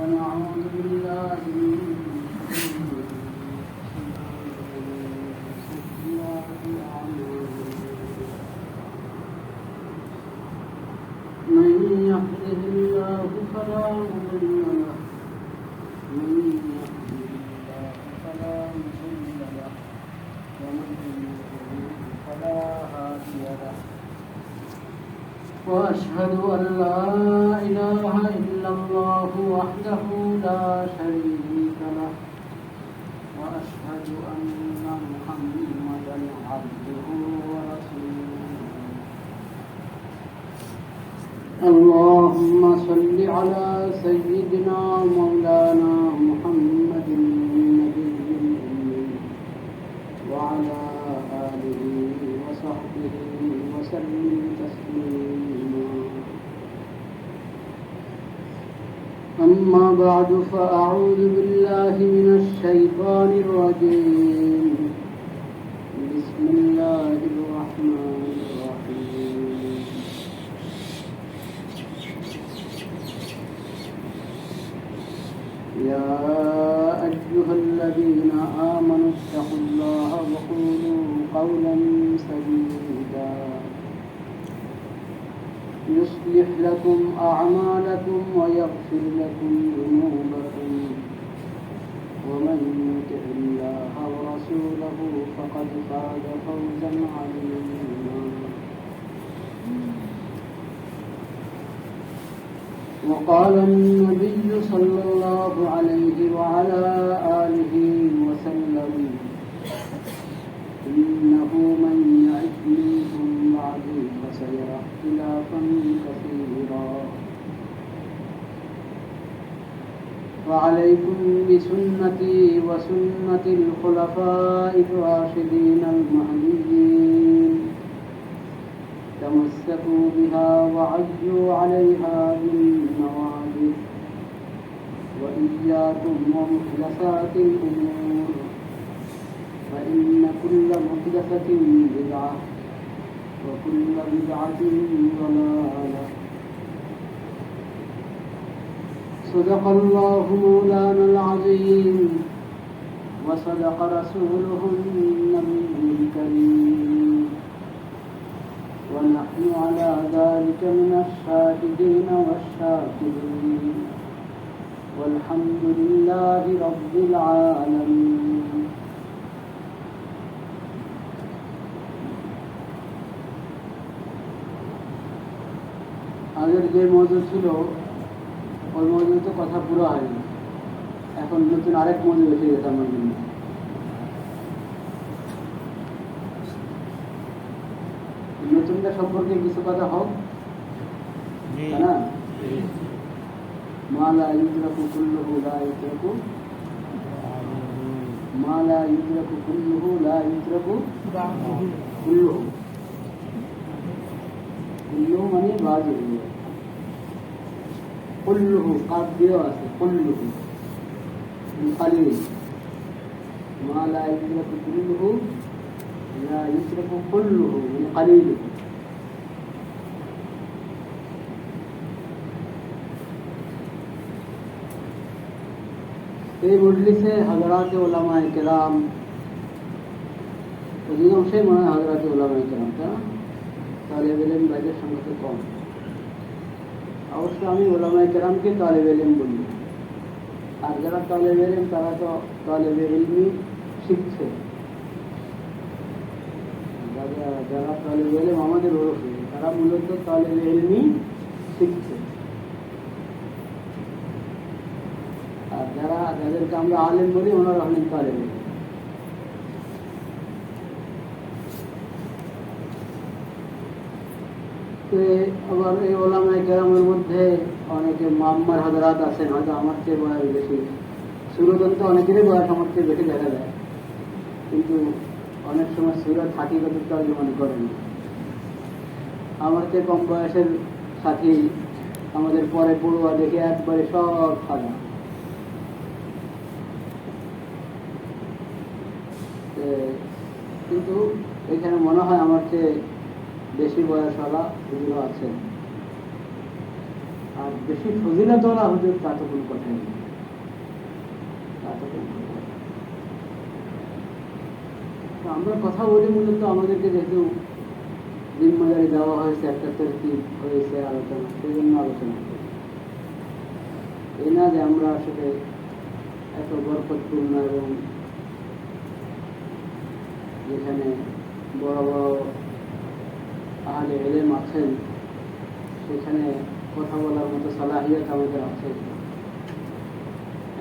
ونعوذ بالله من شرور سيئات أعمالنا من يهده الله فلا مضل له ومن يضلل فلا هادي له وأشهد أن لا إله إلا الله وحده لا شريك له وأشهد أن محمدا عبده ورسوله اللهم صل على سيدنا مولانا محمد النبي الأمي وعلى آله وصحبه وسلم تسليما أما بعد فأعوذ بالله من الشيطان الرجيم بسم الله الرحمن الرحيم يا أيها الذين آمنوا اتقوا الله وقولوا قولا سديدا يصلح لكم أعمالكم ويغفر لكم ذنوبكم ومن يطع الله ورسوله فقد فاز فوزا عظيما وقال النبي صلى الله عليه وعلى آله وسلم إنه من يعش منكم بعدي فسيرى اختلافا كثيرا وعليكم بسنتي وسنة الخلفاء الراشدين المهديين تمسكوا بها وعجوا عليها بالنواجذ وإياكم ومحدثات الأمور فإن كل محدثة بدعة وكل بدعة ضلالة صدق الله مولانا العظيم وصدق رسوله النبي الكريم ونحن على ذلك من الشاهدين والشاكرين والحمد لله رب العالمين আগের যে মওজু ছিল ওই মওজুতে কথা পুরো হয়নি, এখন নতুন আরেক মওজু এসে গেছে আমার জন্য। নতুনটা সম্পর্কে কিছু কথা হোক, তাই না? মা লা ইউদরাকু কুল্লুহু লা ইউদরাকু মা লা ইউদরাকু কুল্লুহু লা ইউদরাকু কুল্লুহু। কুল্লুহু মানে বাজু, কুল্লুহু কাফ দিয়েও আছে, কুল্লুহু খালি। মা লা ইউদরাকু কুল্লুহু লা ইউদরাকু কুল্লুহু মানে কালিলু। এই মজলিসে হযরত উলামায়ে কেরাম, অধিকাংশই মনে হয় হযরত উলামায়ে কেরাম, তালেবে ইলম ভাইদের সংখ্যা কম। অবশ্য আমি উলামায়ে কেরামকে তালেবে ইলম বলি, আর যারা তালেবে ইলম তারা তো তালেবে ইলমি শিখছে। যারা তালেবে ইলম আমাদের ওরফে, তারা মূলত তালেবে ইলমি শিখছে। আর যাদেরকে আমরা আলেম বলি ওনারা হলেন তালেবে ইলম। আবার এই উলামায়ে কেরামের মধ্যে অনেকে মাম্মার হযরত আছেন, হয়তো আমার চেয়ে বয়স বেশি। সুরতন্ত অনেকেরই বয়স আমার চেয়ে বেশি দেখা যায়, কিন্তু অনেক সময় সুরত হাকিকত তর্জমানি করেন। আমার চেয়ে কম বয়সের সাথী আমাদের পরে পড়ুয়া দেখে একবারে সব সাদা। কিন্তু এখানে মনে হয় আমার চেয়ে বেশি বয়সওয়ালা হুজুরও আছেন। আর বেশি ফজিলতওয়ালা হুজুর তা তো কোনো কথাই নেই, তা তো কোনো কথা নেই। তো আমরা কথা বলি মূলত আমাদেরকে যেহেতু জিম্মাদারি দেওয়া হয়েছে, একটা তরতিব হয়েছে আলোচনা, সেই জন্য আলোচনা করি। এই না যে আমরা আসলে এত বরকতপূর্ণ এবং যেখানে বড় বড় আহলে ইলম আছেন সেখানে কথা বলার মতো সালাহিয়ত আমাদের আছে,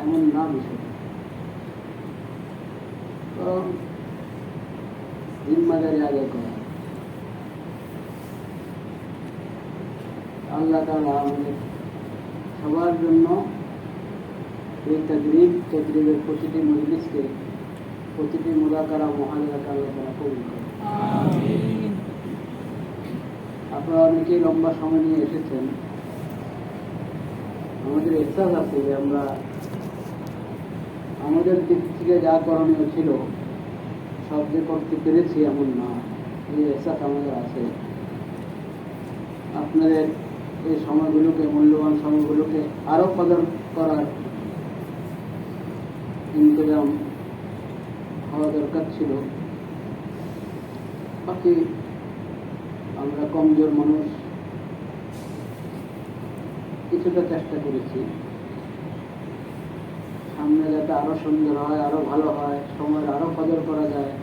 এমন না বিষয়। তো জিম্মাদারি আদায় করা, আল্লাহ তাআলা আমাদের সবার জন্য এই তদরিবের প্রতিটি মজলিসকে, প্রতিটি মুলাকারা মুহাদারাকে আল্লাহ তাআলা কবুল করেন। আপনারা অনেকেই লম্বা সময় নিয়ে এসেছেন। আমাদের ইহসাস আছে যে আমরা আমাদের দিক থেকে যা করণীয় ছিল সব যে করতে পেরেছি এমন না, এই ইহসাস আমাদের আছে। আপনাদের এই সময়গুলোকে, মূল্যবান সময়গুলোকে আরো কদর করার ইন্তজাম হওয়া দরকার ছিল। বাকি আমরা কমজোর মানুষ, কিছুটা চেষ্টা করেছি। সামনে যাতে আরো সুন্দর হয়, আরো ভালো হয়, সময়ের আরো কদর করা যায়,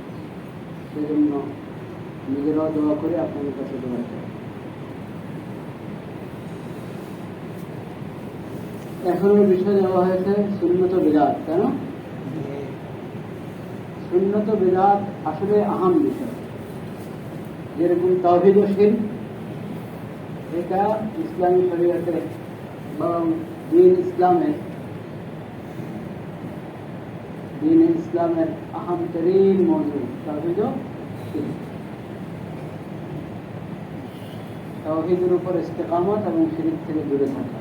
সেজন্য নিজেরাও দোয়া করে আপনাদের কাছে দোয়া চাই। এখন বিষয় দেওয়া হয়েছে সুন্নত বিদআত, তাই না? সুন্নত বিদআত আসলে আহাম বিষয়। যেরকম তাওহীদ ও শিরক, এটা ইসলামী শরীয়তে বা দ্বীন ইসলামের আহাম তরিন মওজু তাওহীদ ও শিরক। তাওহীদের উপর ইস্তেকামত এবং শিরক থেকে দূরে থাকা,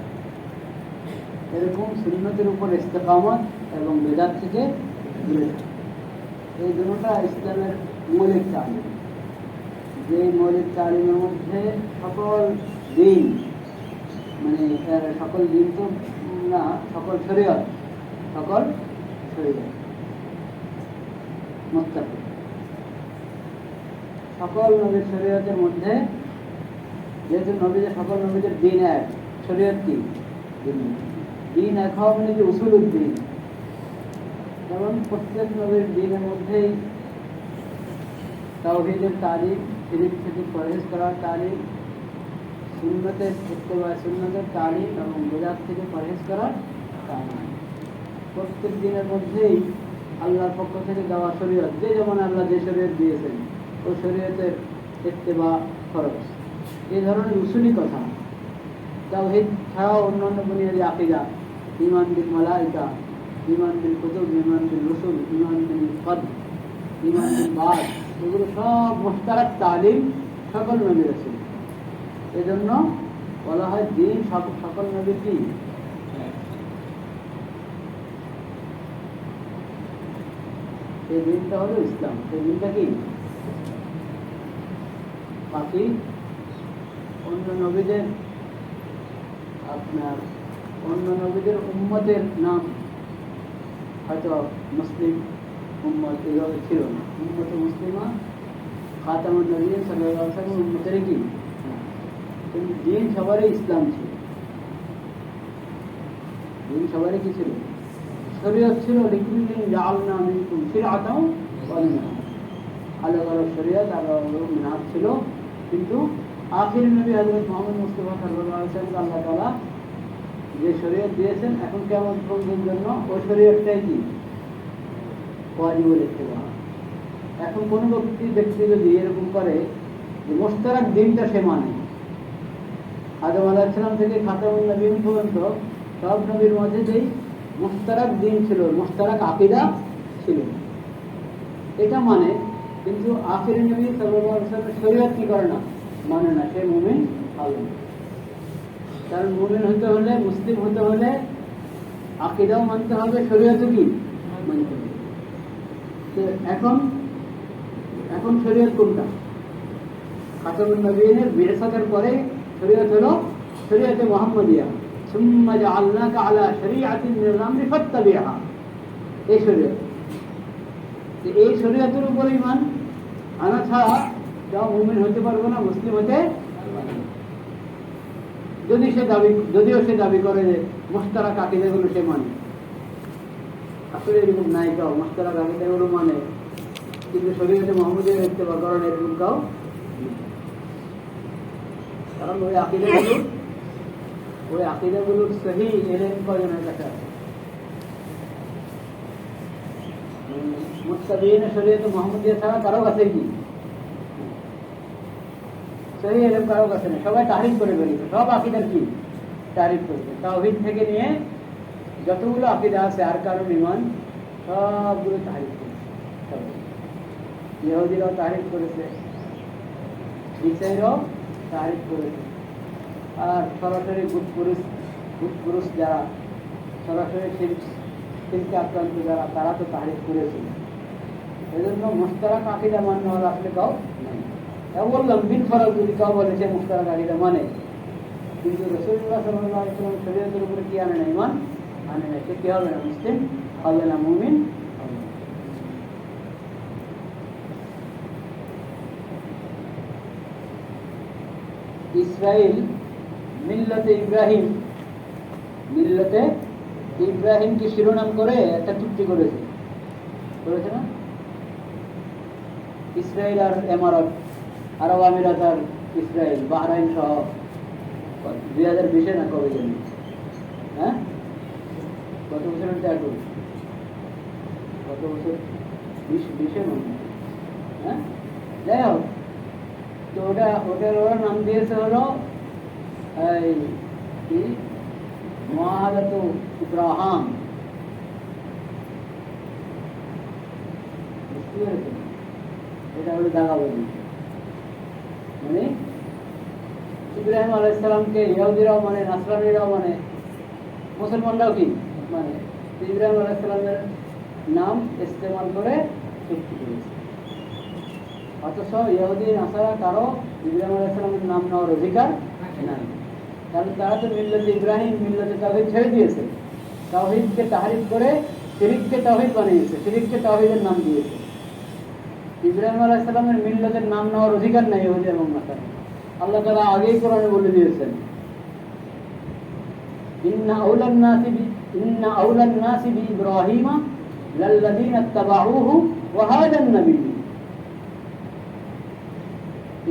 এরকম সুন্নতের উপর ইস্তেকামত এবং বিদআত থেকে দূরে থাকা, এই দুটোটা ইসলামের মৌলিক তালিম। যে মৌলিক তালিমের মধ্যে সকল দিন, মানে সকল দিন তো না, সকল শরীয়ত মুত্তাফিক, সকল নবীর শরীয়তের মধ্যে, যেহেতু নবীদের সকল নবীদের দিন এক, শরীয়ত কি দিন এক হওয়া মানে যে উসুলুদ্দিন, যেমন প্রত্যেক নবীর দিনের মধ্যেই তাওহীদের তালিম, শিরক থেকে পরহেজ করার তালিম, সুন্নতের ইত্তেবা, সুন্নতের তালিম এবং বিদআত থেকে পরহেজ করার তালিম। প্রত্যেক দিনের মধ্যেই আল্লাহর পক্ষ থেকে দেওয়া শরীয়ত, যে যেমন আল্লাহ যে শরীয়ত দিয়েছেন ওই শরীয়তের ইত্তেবা ফরজ। এই ধরনের উসুলি কথা। তাওহীদ ছাড়াও অন্যান্য বুনিয়াদি আকীদা, ঈমান বিল মালায়েকা, ঈমান বিল কুতুব, ঈমান বিল রুসুল, ঈমান বিল কদর, ঈমান বিল বা'দ, এগুলো সব মুশতারাক তালিম সকল নবীর আছে। এজন্য বলা হয় দিন সকল নবীর কি এই দিনটা হলো ইসলাম। সেই দিনটা কি? বাকি অন্য নবীদের উম্মতের নাম হয়তো মুসলিম উম্মত এভাবে ছিল না। উম্মতে মুসলিমা খাতামুন নবিয়্যিন সাল্লাল্লাহু আলাইহি ওয়াসাল্লাম উম্মতের কি, কিন্তু দিন সবারই ইসলাম ছিল। দিন সবারই কি ছিল? শরীয়ত ছিল। লিকুল্লিন জাআলনা মিনকুম শিরআতাও ওয়া মিনহাজ, আলাদা আলাদা শরীয়ত, আলাদা আলাদা মিনহাজ ছিল। কিন্তু আখির নবী হযরত মুহাম্মদ মুস্তাফা সাল্লাল্লাহু আলাইহি ওয়াসাল্লাম আল্লাহ তাআলা যে শরীয়ত দিয়েছেন এখন কিয়ামত পর্যন্ত জন্য, ওই শরীয়তটাই কি ওয়াজিবুল ইত্তিবা। এখন কোন ব্যক্তি যদি এরকম করে যে মুশতারাক দিনটা সে মানে, আদম আলাইহিস সালাম থেকে খাতামুন নবিয়্যিন পর্যন্ত সব নবীর মধ্যে যেই মুশতারাক দিন ছিল, মুশতারাক আকীদা ছিল, এটা মানে, কিন্তু আখির নবী সাল্লাল্লাহু আলাইহি ওয়াসাল্লামের শরীয়ত কি করে না, মানে না, সে মুমিন হবে না। কারণ মুমিন হতে হলে, মুসলিম হতে হলে আকীদাও মানতে হবে, শরীয়তও কি মানতে হবে। তো এখন শরীয়ত কোনটা? খাতামুন নবিয়্যিনের বিরসাতের পরে শরীয়ত হলো শরীয়তে মুহাম্মদিয়া, সুম্মা জাআলনাকা আলা শরীআতিন মিনাল আমরি ফাত্তাবি'হা, এই শরীয়ত। এই শরীয়তের উপর ঈমান আনা ছাড়া কেউ মুমিন হতে পারবে না, মুসলিম হতে পারবে না। যদিও সে দাবি করে যে মুশতারাক আকীদাগুলো সে মানে, আসলে এরকম নাই কেউ মুশতারাক আকীদাগুলো মানে, কিন্তু শরীয়তে মুহাম্মদের ইত্তেবা করেন এরকম কেউ, কারণ ওই আকীদাগুলোর সহি এলেম কয়জনের কাছে আছে? মুত্তাবিঈনে শরীয়তে মুহাম্মদিয়া ছাড়া কারো কাছে কি সহি এলেম কারো কাছে নেই, সবাই তাহরিফ করে বেরিয়েছে, সব আকীদার কি তাহরিফ করেছে। তাওহীদ থেকে নিয়ে যতগুলো আকীদা আছে আর কারণ ঈমান সবগুলো তাহরিফ করেছে। ইহুদিরাও তাহরিফ করেছে, ঈসাইরাও তাহরিফ করেছে, আর সরাসরি বুত পুরুষ যারা সরাসরি শিরকে আক্রান্ত যারা, তারা তো তাহরিফ করেছিল। এই জন্য মুশতারাক আকীদা মান্য হল আসলে কাউ নাই। বললাম বিন ফরক যদি কেউ বলে সে মুশতারাক আকীদা মানে, কিন্তু রাসূলুল্লাহ সাল্লাল্লাহু আলাইহি ওয়াসাল্লাম শরীয়তের উপরে কি আনে না? ঈমান আনে না। সে কি হবে না? মুসলিম হবে না, মুমিন হবে না। ইসরাইল মিল্লাতে ইব্রাহিমকে শিরোনাম করে একটা চুক্তি করেছে না? ইসরায়েল আর এমারত, আরব আমিরাত আর ইসরায়েল, বাহরাইন সহ 2020 না কবে জানি, হ্যাঁ কত বছরের ট্যাগ, কত বছর 20 মনে, হ্যাঁ যাই হোক। তো ওটার ওরা নাম দিয়েছে হলো মুআহাদাতু ইব্রাহিম। এটা হলো দাগাবাজি, মানে ইব্রাহিম আলাইহিস সালামকে ইহুদিরাও মানে, নাসরানীরাও মানে, মুসলমানরাও কি মানে ইব্রাহিম আলাইহিস সালামের নাম ইস্তেমাল করে চুক্তি করেছে। অথচ ইহুদি নাসারা কারো ইব্রাহিম আলাইহিস সালামের নাম নেওয়ার অধিকার নাই, কারণ তারা তো মিল্লাতে ইব্রাহিম, মিল্লাতে তাওহীদ ছেড়ে দিয়েছে, তাওহীদকে তাহরিফ করে শিরককে তাওহীদ বানিয়েছে, শিরককে তাওহীদের নাম দিয়েছে। ইব্রাহিম আলাইহিস সালামের মিল্লাতের নাম নেওয়ার অধিকার নাই ইহুদি এবং নাসারা। আল্লাহ তাআলা আগেই কোরআনে বলে দিয়েছেন, ইন্না আউলান নাসি বিইব্রাহিমা লাল্লাযীনা ইত্তাবাউহু ওয়া হাদান নাবিয়্য।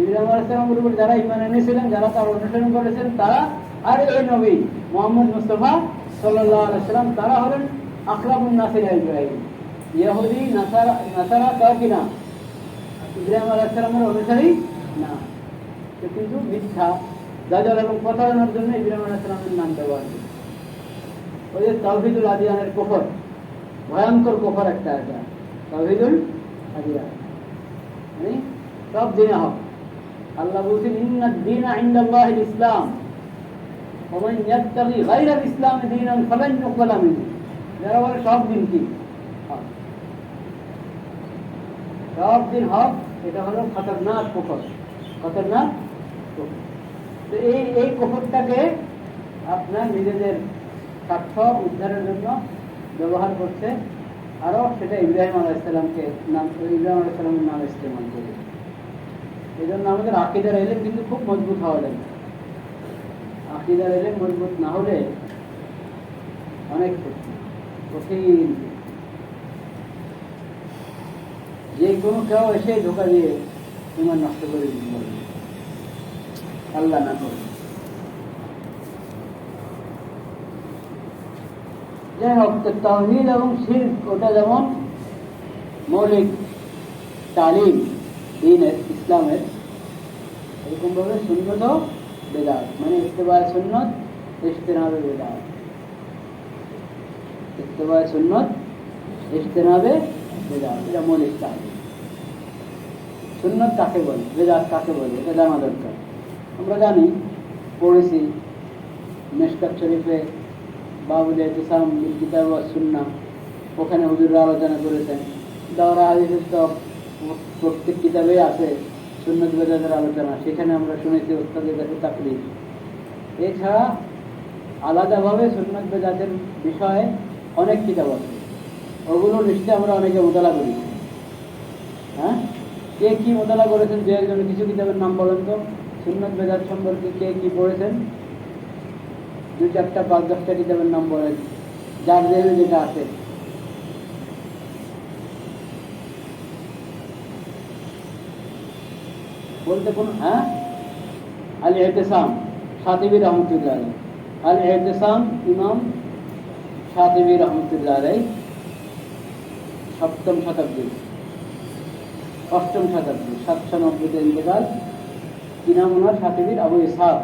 ইব্রাহিম আলাইহিস সালামের উপর যারা ঈমান এনেছিলেন, যারা তার অনুসরণ করেছেন, তারা আর এই নবী মুহাম্মদ মুস্তাফা সাল্লাল্লাহু আলাইহি ওয়াসাল্লাম, তারা হলেন আকরাবুন নাসি ইলা ইব্রাহিম। ইহুদি নাসারা কার কিনা? ইব্রাহিম আলাইহিস সালামের অনুসারী না, কিন্তু মিথ্যা দাজাল এবং প্রতারণার জন্য ইব্রাহিম আলাইহিস সালামের নাম ব্যবহার করে। ওই যে তাওহীদুল আদিয়ানের কুফর, ভয়ঙ্কর কুফর একটা, এটা তাওহীদুল আদিয়ান মানে সব দিনে হক। আল্লাহ বলছেন ইন্নাদ দীনা ইনদাল্লাহিল ইসলাম ওয়া মান ইয়াবতাগি গায়রাল ইসলামি দীনান ফালান ইউকবালা মিনহু। যারা বলে সব দিন কি হক, সব দিন হক, এটা হলো খতরনাক কুফর, খতরনাক কুফর। তো এই কুফরটাকে আপনার নিজেদের স্বার্থ উদ্ধারের জন্য ব্যবহার করছে, আরো সেটা ইব্রাহিম আলাইহিস সালামের নাম ইস্তেমাল করে। এই জন্য আমাদের আকীদার ইলম কিন্তু খুব মজবুত হওয়া লাগে। আকীদার ইলম মজবুত না হলে অনেক কঠিন, যে কোনো কেউ এসে ধোকা দিয়ে ইমান নষ্ট করে দিতে পারবে, আল্লাহ না করে। যাই হোক, তাওহীদ এবং শিরক ওটা যেমন মৌলিক তালিম দ্বীনের ইসলামের, এরকম ভাবে সুন্নত ও বেদাত মানে ইত্তেবায়ে সুন্নত, ইজতিনাবে বেদাত, ইত্তেবায়ে সুন্নত, ইজতিনাবে বেদাত, এটা মৌলিক তালিম। সুন্নত কাকে বলে, বেদাত কাকে বলে, এটা জানা দরকার। আমরা জানি, পড়েছি মিশকাত শরীফে বাবুল ইতিসাম বিল কিতাব ওয়াস সুন্নাহ, ওখানে হুজুররা আলোচনা করেছেন। দাওরা হাদিসের তো প্রত্যেক কিতাবে আছে সুন্নত বেদাতের আলোচনা, সেখানে আমরা শুনেছি ওস্তাদের কাছে তাকলিদ। এছাড়া আলাদাভাবে সুন্নাত বেদাতের বিষয়ে অনেক কিতাব আছে, ওগুলো নিশ্চয়ই আমরা অনেকে মোতালা করি। হ্যাঁ, কে কি মোতালা করেছেন? দু একজন কিছু কিতাবের নাম বলেন তো, সুন্নাত বেদাত সম্পর্কে কে কি পড়েছেন? 2-4টা 5-10টা কিতাবের নাম বলেন, যার জেনে যেটা আছে। বলতে কোন? হ্যাঁ, আল ইহতিসাম শাতিবী রহমতুল্লাহ আলাইহি। আল ইহতিসাম ইমাম শাতিবী রহমতুল্লাহ আলাইহি, 7ম শতাব্দী, 8ম শতাব্দী, 790-তে ইন্তেকাল। কি নাম ওনার? শাতিবীর আবু ইসহাক,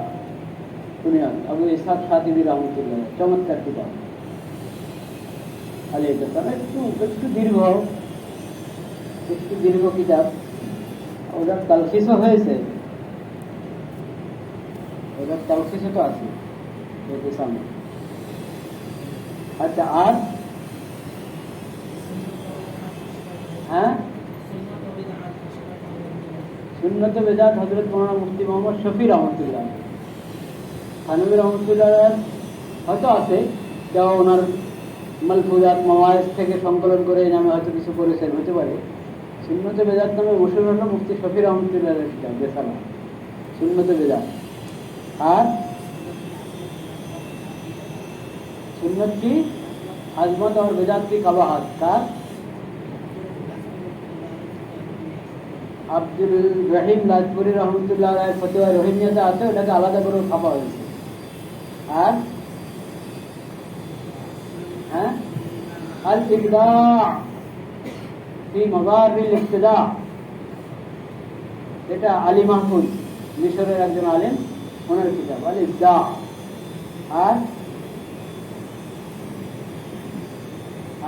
শুনিয়ান, আবু ইসহাক শাতিবী রহমতুল্লাহ। চমৎকার কিতাব আল ইহতিসাম। একটু দীর্ঘ কিতাব। ওটার তালখিসও হয়েছে, ওটার তালখিসও তো আছে সামনে। আচ্ছা, আর হ্যাঁ, সুন্নত বেদাত হযরত মাওলানা মুফতি মোহাম্মদ শফি রহমতুল্লাহ থানভী রহমতুল্লাহ হয়তো আছে, যা ওনার মালফুজাত মাওয়াইজ থেকে সংকলন করে এই নামে হয়তো কিছু করেছেন, হতে পারে। সুন্নত বেদাত নামে মশহুর হল মুফতি শফি রহমতুল্লাহ কিতাব বেসালা সুন্নত বেদাত। আর সুন্নত की আজমত और বেদাত की कबाहत का আব্দুল রহিম লাজপুরি রহমতুল্লাহ ফতোয়া রহিমিয়াতে আছে, ওটাকে আলাদা করে ছাপা হয়েছে। আর হ্যাঁ, আল ইবদা ফি মাযাহিরিল ইবতিদা, এটা আলী মাহফুজ, মিশরের একজন আলেম, ওনার কিতাব আল ইবদা। আর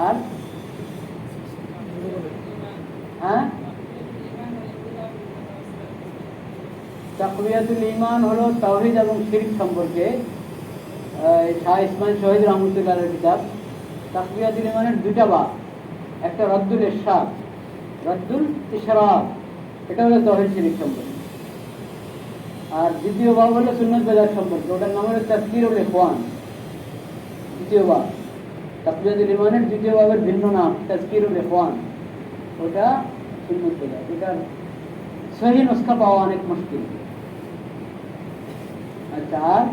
আর হ্যাঁ, তাকওয়াতুল ঈমান হলো তাওহীদ এবং শিরক সম্পর্কে শাহ ইসমাইল শহীদ রহমতুল্লাহর কিতাব। তাকওয়াতুল ঈমানের 2টা বাব, একটা রদ্দুল ইরশাদ, রদ্দুল ইশরাক, এটা হলো তাওহীদ শিরক সম্পর্কে। আর দ্বিতীয় বাব হলো সুন্নাত বেদাত সম্পর্কে, ওটার নাম হলো তাযকিরুল ইখওয়ান। দ্বিতীয় বাব তাকওয়াতুল ঈমানের 2য় বাবের ভিন্ন নাম তাযকিরুল ইখওয়ান, ওটা সুন্নাত বেদাত। এটার সহি নুসখা পাওয়া অনেক মুশকিল। আচ্ছা, আর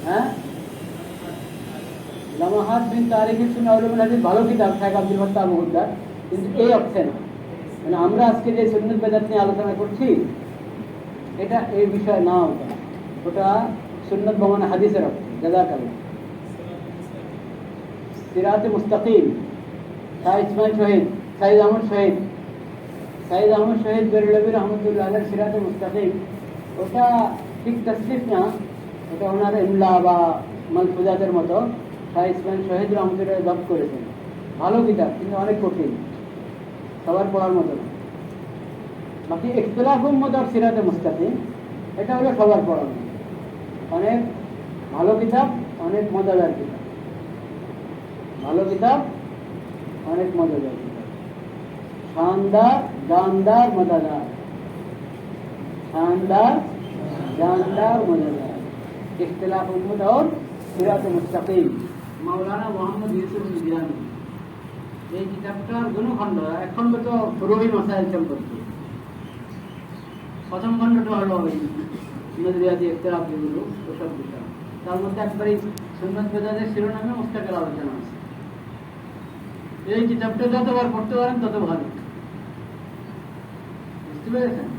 হ্যাঁ, লামাহাত বিন তারিখের সুন্নাহ উলুমুল হাদিস ভালো কিতাব, শেখ আব্দুল ফাত্তাহ আবু হুদ্দার, কিন্তু এই অর্থে না। মানে আমরা আজকে যে সুন্নাত বেদাত নিয়ে আলোচনা করছি, এটা এই বিষয় না, ওটা সুন্নাত বমানে হাদিসের অর্থ। জাযাকাল্লাহ। সিরাতে মুস্তাকিম, শাহ ইসমাইল শহীদ, সাইদ আহমদ শহীদ বেরলভী রহমতুল্লাহ আলাইহির সিরাতে মুস্তাকিম, ওটা ঠিক তাসনিফ না, ওটা ওনার ইমলা বা মালফুজাতের মতো শাহ ইসমাইল শহীদ রহমতুল্লাহ জব্দ করেছেন। ভালো কিতাব, কিন্তু অনেক কঠিন, সবার পড়ার মতো না। বাকি ইখতিলাফ উম্মত আর সিরাতে মুস্তাকিম, এটা হলো সবার পড়ার মতো, অনেক ভালো কিতাব, অনেক মজাদার কিতাব, ভালো কিতাব, অনেক মজাদার কিতাব, শানদার, জানদার, মজাদার, শানদার, জানদার, মজাদার। ইখতিলাফ উম্মত আর সিরাতে মুস্তাকিম, মাওলানা মোহাম্মদ ইউসুফ নিজামী। এই কিতাবটার দুটো খণ্ড, এক খণ্ড তো ফুরুই মাসাইল সম্পর্কে, প্রথম খণ্ডটা হলো নজরিয়াতি ইখতিলাফ যেগুলো, ওসব বিষয়। তার মধ্যে একবারে সুন্নাত বেদাতের শিরোনামে মুস্তাকিল আলোচনা আছে। এই কিতাবটা যতবার পড়তে পারেন তত ভালো, বুঝতে পেরেছেন?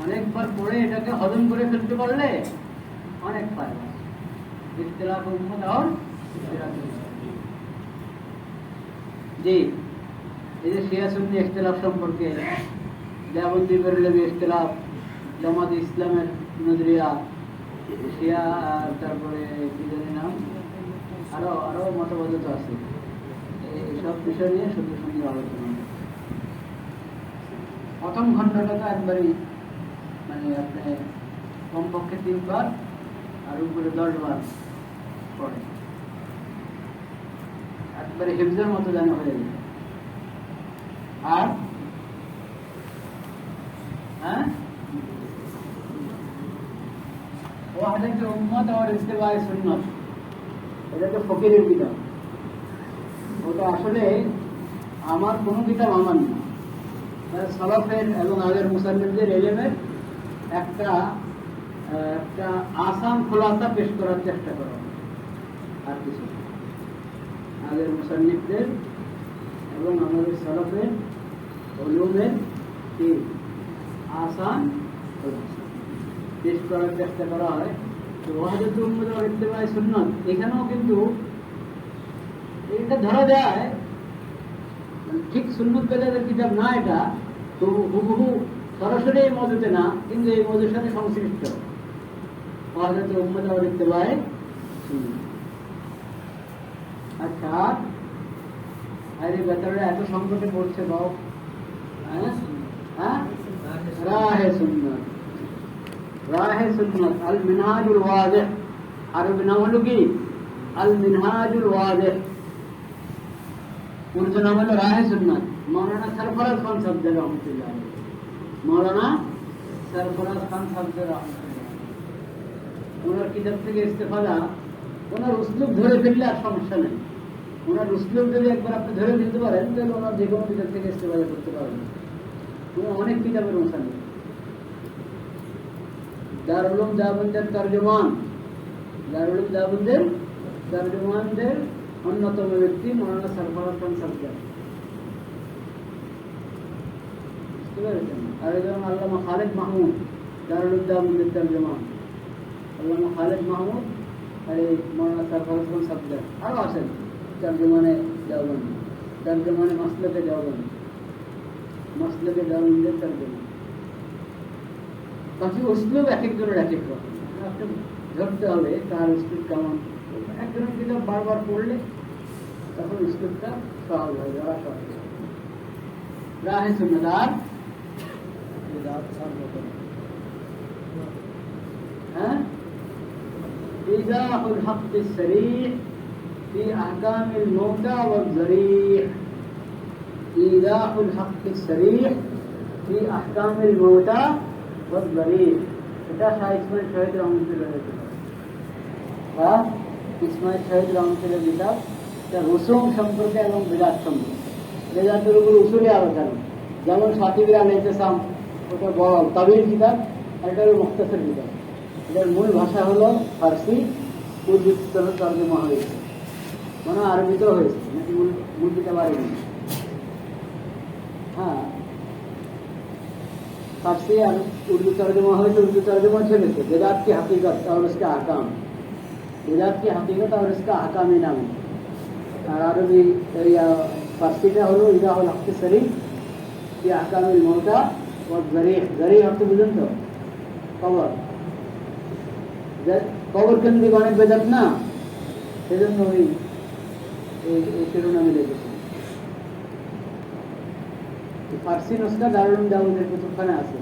অনেকবার পড়ে এটাকে হজম করে ফেলতে পারলে অনেক ফায়দা। ইখতিলাফ উম্মত আর সিরাতে মুস্তাকিম। জি, এই যে শিয়া সুন্নি ইখতিলাফ সম্পর্কে, দেওবন্দি বেরলভী ইখতিলাফ, জামাত ইসলামের নজরিয়া, শিয়া, তারপরে কি জানি নাম, আরো মতবাদ তো আছে। এইসব বিষয় নিয়ে সুন্দর সুন্দর আলোচনা। প্রথম খণ্ডটা তো একবারই, মানে আপনি কমপক্ষে 3 বার আর উপরে 10 বার পড়ে, একবারে হিফজের মতো যেন হয়ে যায়। আর হ্যাঁ, ওয়াহদাত উম্মত আর ইত্তিবায়ে সুন্নাত, এটা তো ফকিরের কিতাব। ওটা আসলে আমার কোনো কিতাব আমার না, সালাফের এবং আগের মুসান্নিফদের ইলমের একটা একটা আসান খোলাসা পেশ করার চেষ্টা করা, আর কিছু আগের মুসান্নিফদের এবং আমাদের সালাফের উলুমের কি আসান খোলাসা পেশ করার চেষ্টা করা হয়। তো ওয়াহদাত উম্মত ওয়াল ইত্তিবায়ে সুন্নাত, এখানেও কিন্তু এটা ধরা যায় ঠিক সুন্নত বেদাতের কিতাব না এটা, তো হুবহু সরাসরি এই মওজুতে না, কিন্তু এই মওজুর সাথে সংশ্লিষ্ট ওয়াহদাত উম্মত ওয়াল ইত্তিবায়ে সুন্নাত। আচ্ছা, আরে বেচারা এত সংকটে পড়ছে বাও, হ্যাঁ, রাহে সুন্নাত, রাহে সুন্নাত আল মিনহাজুল ওয়াজিহ, আরবি নাম হলো কি আল মিনহাজুল ওয়াজিহ, উর্দু নাম হলো রাহে সুন্নাত। মৌলানা সরফরাজ খান সাহেব রহমতুল্লাহ, মৌলানা সরফরাজ খান সাহেব রহমতুল্লাহ, ওনার কিতাব থেকে ইস্তেফাদা, ওনার উসলুব ধরে ফেললে আর সমস্যা নেই। ওনার উসলুব যদি একবার আপনি ধরে ফেলতে পারেন তাহলে ওনার যে কোনো কিতাব থেকে ইস্তেফাদা করতে পারবেন। অনেক কিতাবের অনুসারে দারুল উলুম দেওবন্দের তর্জমান, দারুল উলুম দেওবন্দের তর্জমানদের অন্যতম ব্যক্তি মৌলানা সরফরাজ খান সাহেব। বুঝতে পেরেছেন? আর যেমন আল্লামা খালেদ মাহমুদ, দারুল উলুম দেওবন্দের তর্জমান আল্লামা খালেদ মাহমুদ, আর এই মৌলানা সরফরাজ খান সাহেব। আরও আছেন তর্জমানে দেওবন্দ, তর্জমানে মাসলকে দেওবন্দ, মাসলকে দেওবন্দের তর্জমান। বাকি উসলুব এক একজনের এক এক রকম, আপনি ধরতে হবে তার উসলুব কেমন। একজনের কিতাব বারবার পড়লে তখন উসলুবটা সহজ হয়ে যাওয়া সহজ। রাহে সুন্নাত, হ্যাঁ, ইজাহুল হক্কিস সরীহ ফি আহকামিল মওতা ওয়াল যরীহ, ইজাহুল হক্কিস সরীহ ফি আহকামিল মওতা ওয়াল যরীহ। এটা শাহ ইসমাইল শহীদ রহমতুল্লাহ, হ্যাঁ, ইসমাইল শহীদ রহমতুল্লাহ কিতাব, এটা রসুম সম্পর্কে এবং বিদাত সম্পর্কে, বেদাতের উপর উসুলি আলোচনা। যেমন সাকিবির আল ইতিসাম, ওটা বড় তাবির কিতাব, আর এটা হলো মুখতাসর কিতাব। এটার মূল ভাষা হলো ফার্সি, উর্দু তর্জমা হয়েছে, মানে আরবিতেও হয়েছে, নাকি মূল কিতাব আরবি, হ্যাঁ, फारसी और उर्दू तर्जुमा हो तो उर्दू तर्जुमा चले थे बेदात की हकीकत और उसका अहकाम, बेदात की हकीकत और उसका अहकाम नाम। और अरबी या फारसी का हलो इजाहुल हक़ शरीफ की अहकामिल मौता और ज़रीह, ज़रीह अर्थ बुझें तो कबर, कबर के अंदर अनेक बेदात ना সেজন্য ওই শিরোনামে লিখেছে। ফার্সি নুসখা দারুল উলুম দেওবন্দের কুতুবখানা আছে,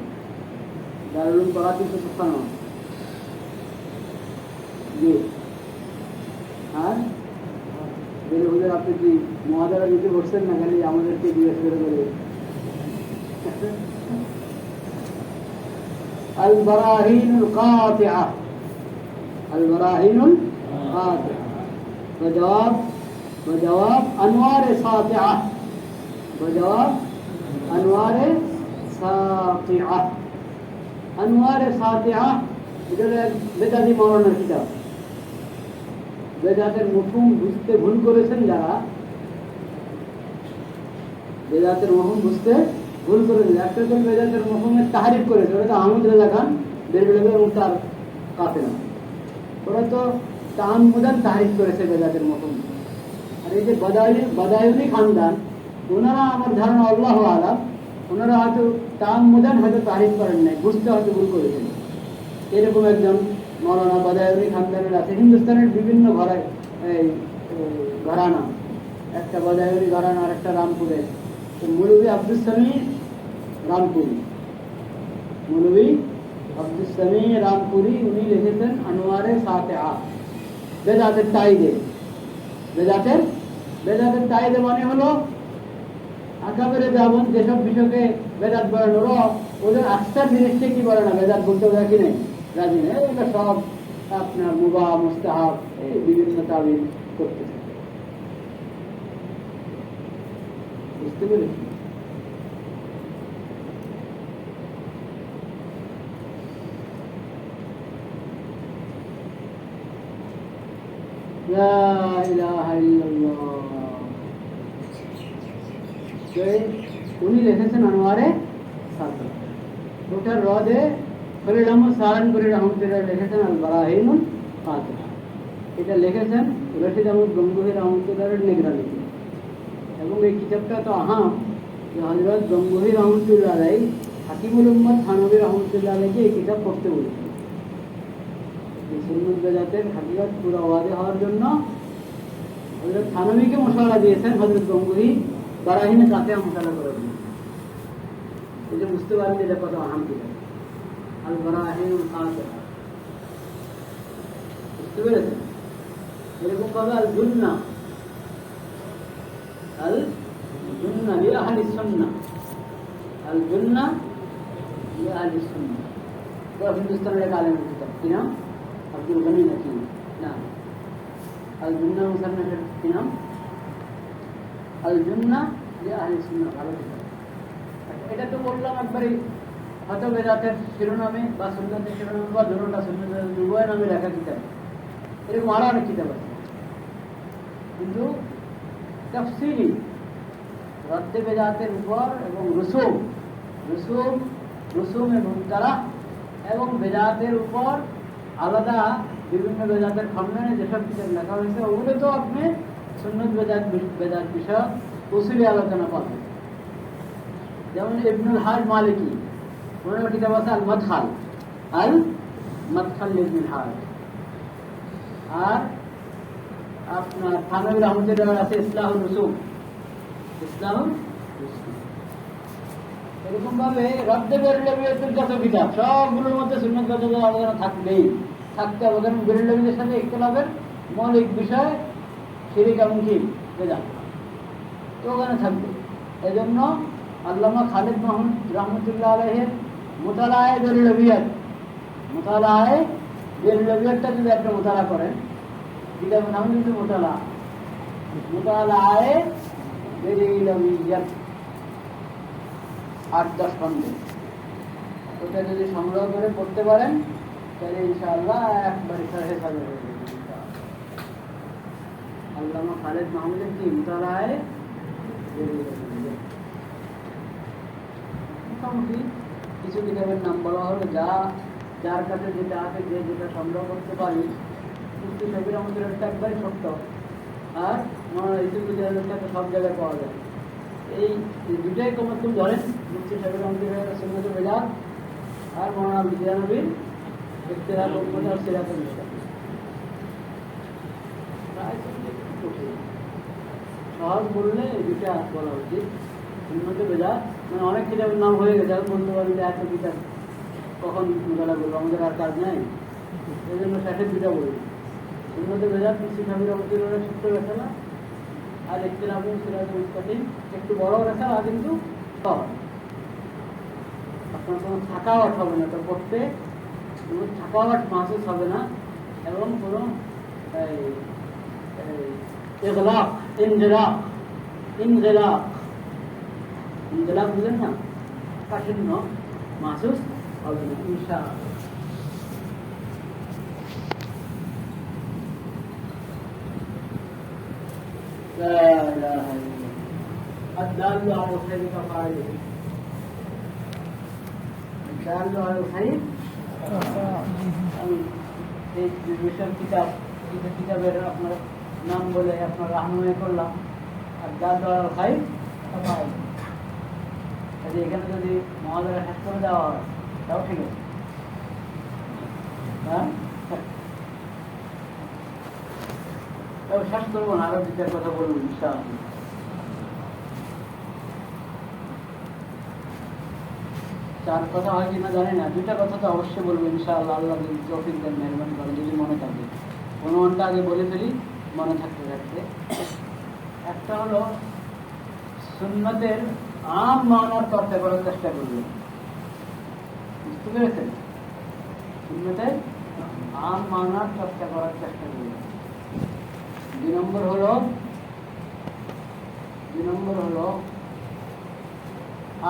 দারুল উলুম করাচির কুতুবখানা। জি, আর হুজুর আপনি কি মুহাদারা দিতে বসছেন না, খালি আমাদেরকে জিজ্ঞেস করে করে? আল বারাহিনুল কাতিআ, আল বারাহিনুল কাতিআ বজওয়াব আনওয়ারে সাতিআ, বজওয়াব আনওয়ারে সাতিআ, আনওয়ারে সাতিআ এটা বেদাতি মৌলানার কিতাব। বেদাতের মফহুম বুঝতে ভুল করেছেন যারা, বেদাতের মফহুম বুঝতে ভুল করেছেন, একটা করে বেদাতের মফহুমের তাহরিফ করেছে, ওরা তো আহমদ রেজা খান বেরবেলবে এবং তার কাফেলা, ওরা তো তাআম্মুদান তাহরিফ করেছে বেদাতের মফহুম। আর এই যে বাদায়ুনি খানদান, ওনারা আমার ধারণা আল্লাহু আলাম, ওনারা হয়তো তাআম্মুদান হয়তো তাহরিফ করেন নাই, বুঝতে হয়তো ভুল করেছেন। এরকম একজন মৌলানা বাদায়ুনি খানদানের আছে, হিন্দুস্তানের বিভিন্ন ঘরানা, একটা বাদায়ুনি ঘরানা আর একটা রামপুরে, মৌলভী আব্দুস সামি রামপুরি, মৌলভী আব্দুস সামি রামপুরি, উনি লিখেছেন আনোয়ারে সাতিআ, বেদাতের তাইদে। বেদাতের তাইদে মানে হলো আকাবের যেমন যেসব বিষয়কে বেদাত বলেন ওরা ওদের আস্থার জিনিসকে কি বলে না, বেদাত বলতে ওরা কি নেই, রাজি নেই, এগুলো সব আপনার মুবাহ মুস্তাহাব এই বিভিন্ন তাবিল করতে থাকে। বুঝতে পেরেছি? লা ইলাহা ইল্লাল্লাহ। উনি লিখেছেন আনোয়ারে সাদরা, ওটার রদে ফরিদ আহমদ সাহারানপুরি রহমতুল্লাহ লিখেছেন আল বারাহিনুল ফাতিহা। এটা লিখেছেন রশিদ আহমদ গঙ্গুহি রহমতুল্লাহের নিগরানিতে। এবং এই কিতাবটা তো আহাম যে হযরত গঙ্গুহি রহমতুল্লাহ আলাইহি হাকিমুল উম্মত থানভী রহমতুল্লাহ আলাইহিকে এই কিতাব পড়তে বলেছেন। এই সুন্নাত বেদাতের হাকিকত পুরো ওয়াদে হওয়ার জন্য হযরত থানভীকে মশওয়ারা দিয়েছেন হযরত গঙ্গুহি বারাহিনে কাছে মশওয়ারা করে দিয়েছেন। এই যে বুঝতে পারেন এটা কত আহাম কিতাব আল বারাহিনুল ফাতিহা। বুঝতে পেরেছেন? এরকম ভাবে আল জুন্না, আল জুন্না লি আহলি সুন্নাহ, আল জুন্না লি আহলি সুন্নাহ। তো হিন্দুস্তানের এক আলেম কিতাব, কি নাম? আব্দুল গনি নাকি না, আল জুন্না মুসান্নাফের কি নাম? আল জুন্না লি আহলি সুন্নাহ। ভালো কিতাব। এটা তো বললাম একবারে হয়তো বেদাতের শিরোনামে বা সুন্নাতের শিরোনামে বা দুটোটা সুন্নাতের উভয় নামে লেখা কিতাব, এরকম আরো অনেক কিতাব আছে। কিন্তু তাফসীলি রদ্দে বেদাতের উপর এবং রুসুমে মুনকারা এবং বেদাতের উপর আলাদা বিভিন্ন বেদাতের খণ্ডনে যেসব কিতাব লেখা হয়েছে ওগুলো তো আপনি সুন্নত বেদাত বিষয়ক উসুলি আলোচনা পাবেন। যেমন ইবনুল হাজ মালিকি, ওনার কিতাব আছে আল মাদখাল ইবনুল হাজ। আর আপনার থানভী রহমতুল্লাহ আছে ইসলাহুল রুসুম। এরকম ভাবে রদ্দে বেরেলভিদের যত কিতাব সবগুলোর মধ্যে সুন্নাত বেদাতের আলোচনা থাকতে হবে। কারণ বেরেলভিদের সাথে ইখতিলাফের মৌলিক বিষয় শিরক এবং কি বেদাত তো ওখানে থাকবে। এই জন্য আল্লামা খালিদ মাহমুদ রহমতুল্লাহ আলাইহির মুতালায়ে বেরেলভিয়াতটা যদি একটা মুতালা করেন, কিতাবের নাম কিন্তু মুতালায়ে বেরেলভিয়াত 8-10 খণ্ডে। ওটা যদি সংগ্রহ করে পড়তে পারেন তাহলে ইনশাআল্লাহ একবারে সহজ হবে। আল্লামা খালিদ মাহমুদের কি মুতালায়ে বেরেলভিয়াত। মোটামুটি কিছু কিতাবের নাম বলা হলো যার কাছে যেটা আছে, যে যেটা সংগ্রহ করতে পারি। মুফতি শফির আমাদের একটা একবারই ছোট্ট, আর ইসুফিটা সব জায়গায় পাওয়া যায়। এই দুটাই কমে কম ধরেন, মুফতি শফির আমাদের সুন্নাত বেদাত আর মৌলানা বিজয়ানবীর ইখতিলাফ আর সিরাতুল মুস্তাকিম। সহজ বললে এই দুটা বলা উচিত। সুন্নাত বেদাত মানে অনেক কিতাবের নাম হয়ে গেছে, আমি বলতে পারি যে এত কিতাব কখন মোতালা করবো, আমাদের আর কাজ নেই, এই জন্য শেষের দুটা বলি। সুন্নাত বেদাত মুফতি শফির রহমতুল্লাহ ছোট্ট রেখালা, আর ইখতিলাফ সিরাতুল মুস্তাকিম একটু বড় রেখালা, কিন্তু আপনার কোনো থাকাওয়াট হবে না, তো পড়তে কোনো থাকাওয়াট মাহসুস হবে না, এবং কোনো ইনজেলাক বুঝলেন না, কাঠিন্য মাহসুস হবে না ইনশাআল্লাহ। لا إله إلا الله الدال على الخير كفاعله الدال على الخير এই বিষয় কিতাবের আপনার নাম বলে আপনার রাহনুমাই করলাম। আর দাল আল খাইর কাফাইলে, এখানে যদি মহাজারা শেষ করে দেওয়া হয় তাও ঠিক আছে। হ্যাঁ, শেষ করবো না, আরো দুটার কথা বলবো ইনশাআল্লাহ। চার কথা হয় কিনা জানি না, দুটা কথা তো অবশ্যই বলবো ইনশাআল্লাহ। আল্লাহ যদি তৌফিক দেন, মেহরবানি করেন, যদি মনে থাকে। অনুমানটা আগে বলে ফেলি মনে থাকতে থাকতে। একটা হলো সুন্নতের আম মানার চর্চা করার চেষ্টা করবে। বুঝতে পেরেছেন? সুন্নতের আম মানার চর্চা করার চেষ্টা করবে। 2 নম্বর হলো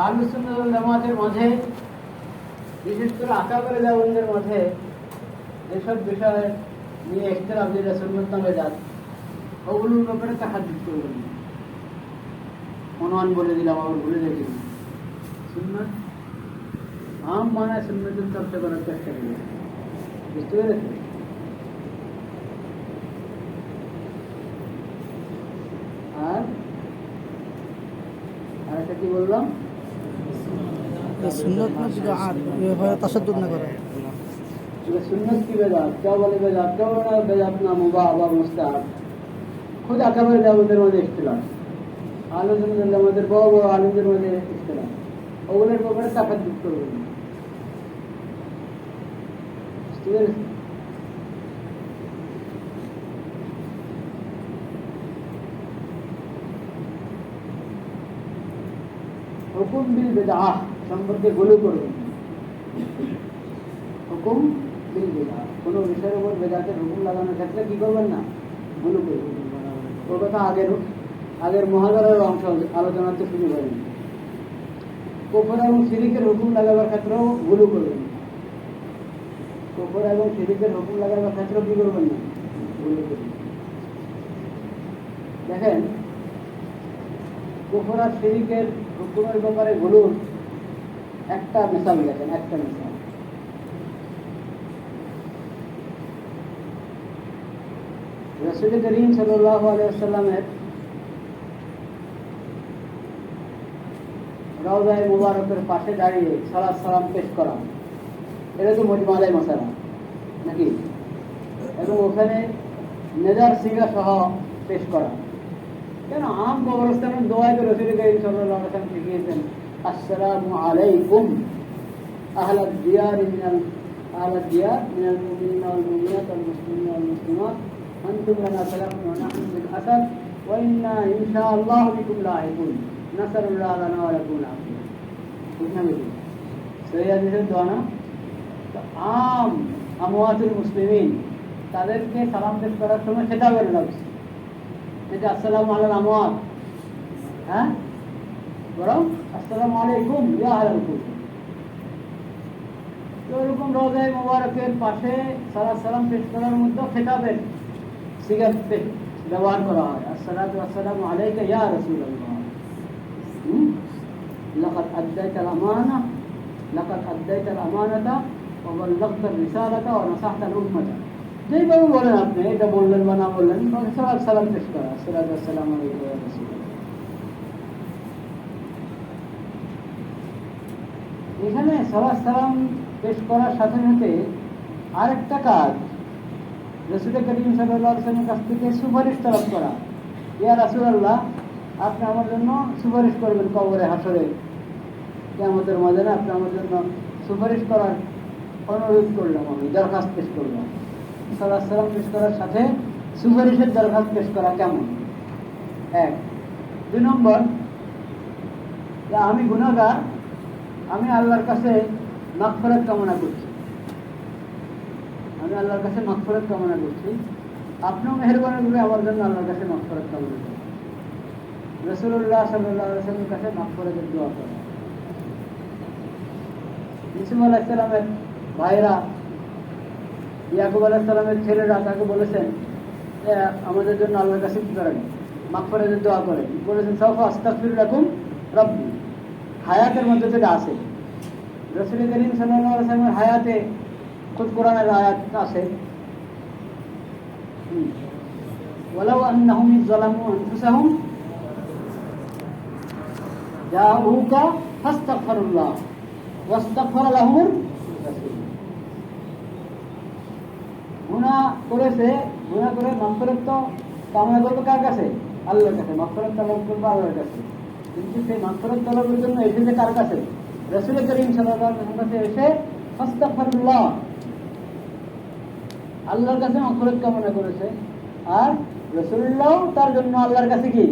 আহলুস সুন্নাহ ওয়াল জামাতের মাঝে, বিশেষ করে আকাবের জাওয়ানদের মাঝে যেসব বিষয় নিয়ে ইখতিলাফ, যেটা সুন্নাত নামে যাত, ওগুলোর ব্যাপারে তাহাজ্জুদ করবেন। অনুমান বলে দিলাম, আবার ভুলে যাচ্ছি। সুন্নাত আম মানায় সুন্নাতের চর্চা করার চেষ্টা করবে। বুঝতে পেরেছেন? আর একটা কি বললাম? সুন্নত না বিদআত হয় তাসাদ্দুদ না করে। সুন্নত কি বেদাত, কেউ বলে বেদাত, কেউ বলে বেদাত না মুবাহ বা মুস্তাহাব। খুদ আকাবের জাওয়ানদের মধ্যে ইখতিলাফ, আহলুস সুন্নাহ ওয়াল জামাতের বড় বড় আলেমদের মধ্যে ইখতিলাফ। ওগুলোর ব্যাপারে তাকাদ্দুদ করবেন। বুঝতে পেরেছেন? হুকুম বিল বিদআহ সম্পর্কে গুলো করবেন। হুকুম বিল বিদআহ, কোনো বিষয়ের উপর বেদাতের হুকুম লাগানোর ক্ষেত্রে কি করবেন না? গুলো করবেন। ও কথা আগের মহাজারের অংশ আলোচনাতে শুরু করেন। কুফর এবং শিরিকের হুকুম লাগাবার ক্ষেত্রেও গুলো করবেন। কুফর এবং শিরিকের হুকুম লাগাবার ক্ষেত্রেও কি করবেন না? গুলো করবেন। দেখেন, কুফর আর শিরিকের হুকুমের ব্যাপারে গুলোর একটা মিসাল দেখেন, একটা মিসাল। রাসূল করিম সাল্লাল্লাহু আলাইহি ওয়াসাল্লামের রওজায়ে মুবারকের পাশে দাঁড়িয়ে সালাত সালাম পেশ করা, এটা তো মুজমালাই মাসালা নাকি? এবং ওখানে নেজার সিগা সহ পেশ করা কেন? আম কবরস্থানের দোয়ায় তো রাসূল করিম সাল্লাল্লাহু আলাইহি ওয়াসাল্লাম শিখিয়েছেন, আসসালামু আলাইকুম আহলাদ দিয়ার মিনাল মুমিনিনা ওয়াল মুমিনাত ওয়াল মুসলিমিনা ওয়াল মুসলিমাত আনতুম লানা সালামুন ওয়া নাহনু বিল আসাদ ওয়া ইন্না ইনশাআল্লাহু বিকুম লাহিকুন নাসারুল্লাহ লানা ওয়া লাকুম আফিয়া। ঠিক না বেশি সহিহ হাদিসের দোয়া না? তো আমওয়াতুল মুসলিমিন তাদেরকে সালাম পেশ করার সময় খেতাবের লফজ, এটা আসসালামু আলাল আমওয়াত, হ্যাঁ, বরং আসসালামু আলাইকুম ইয়া আহলাল কুফর। তো এরকম রওজায়ে মুবারকের পাশে সালাত সালাম পেশ করার মধ্যে খেতাবের সিগা ব্যবহার করা হয়, আসসালাতু ওয়াসসালামু আলাইকা ইয়া রাসূলুল্লাহ, লাকাদ আদ্দাইতাল আমানাতা ওয়া বাল্লাগতার রিসালাতা ওয়া নাসাহতাল উম্মাতা। যেইভাবে বলেন আপনি, এটা বললেন বা না বললেন, সালাত সালাম পেশ করা, আসসালাতু ওয়াসসালামু আলাইকা ইয়া রাসূলুল্লাহ। এখানে সালাত সালাম পেশ করার সাথে সাথে আরেকটা কাজ, রাসূল করিম সাল্লাল্লাহু আলাইহি ওয়াসাল্লামের কাছ থেকে সুপারিশ তলব করা। ইয়া রাসূলুল্লাহ, আপনি আমার জন্য সুপারিশ করবেন কবরে হাসরে কিয়ামতের ময়দানে, আপনি আমার জন্য সুপারিশ করার অনুরোধ করলাম, আমি দরখাস্ত পেশ করলাম। সালাত সালাম পেশ করার সাথে সুপারিশের দরখাস্ত পেশ করা কেমন? 1। 2 নম্বর, আমি গুনাহগার, আমি আল্লাহর কাছে মাগফিরাত কামনা করছি, আপনিও মেহেরবানি করে আমার জন্য আল্লাহর কাছে মাগফিরাত কামনা করুন। রাসূলুল্লাহ সাল্লাল্লাহু আলাইহি ওয়াসাল্লামের কাছে মাগফিরাতের দোয়া করা। ইউসুফ আলাইহিস সালামের ভাইরা, ইয়াকুব আলাইহিস সালামের ছেলেরা তাকে বলেছেন, আমাদের জন্য আল্লাহর কাছে কি করেন? মাগফিরাতের দোয়া করেন। বলেছেন, সাউফা আস্তাগফিরু লাকুম রাব্বি। হায়াতের মধ্যে যেটা আছে, রাসূল করিম সাল্লাল্লাহু আলাইহি ওয়াসাল্লামের হায়াতে খুদ কোরআনের আয়াত আছে, ওয়ালাউ আন্নাহুম যালামু আনফুসাহুম জাউকা ফাস্তাগফিরুল্লাহ ওয়াস্তাগফারা লাহুমুর রাসূল। গুনাহ করে মাগফিরাত তো কামনা করবে কার কাছে? আল্লাহর কাছে। মাগফিরাত তলব করবে আল্লাহর কাছে, কিন্তু সেই মাগফিরাত তলবের জন্য এসেছে কার কাছে? রাসূল করিম সাল্লাল্লাহু আলাইহি ওয়াসাল্লামের কাছে এসে ফাস্তাগফিরুল্লাহ, আল্লাহর কাছে মাগফিরাত কামনা করেছে, আর রাসূলুল্লাহ তার জন্য আল্লাহর কাছে কি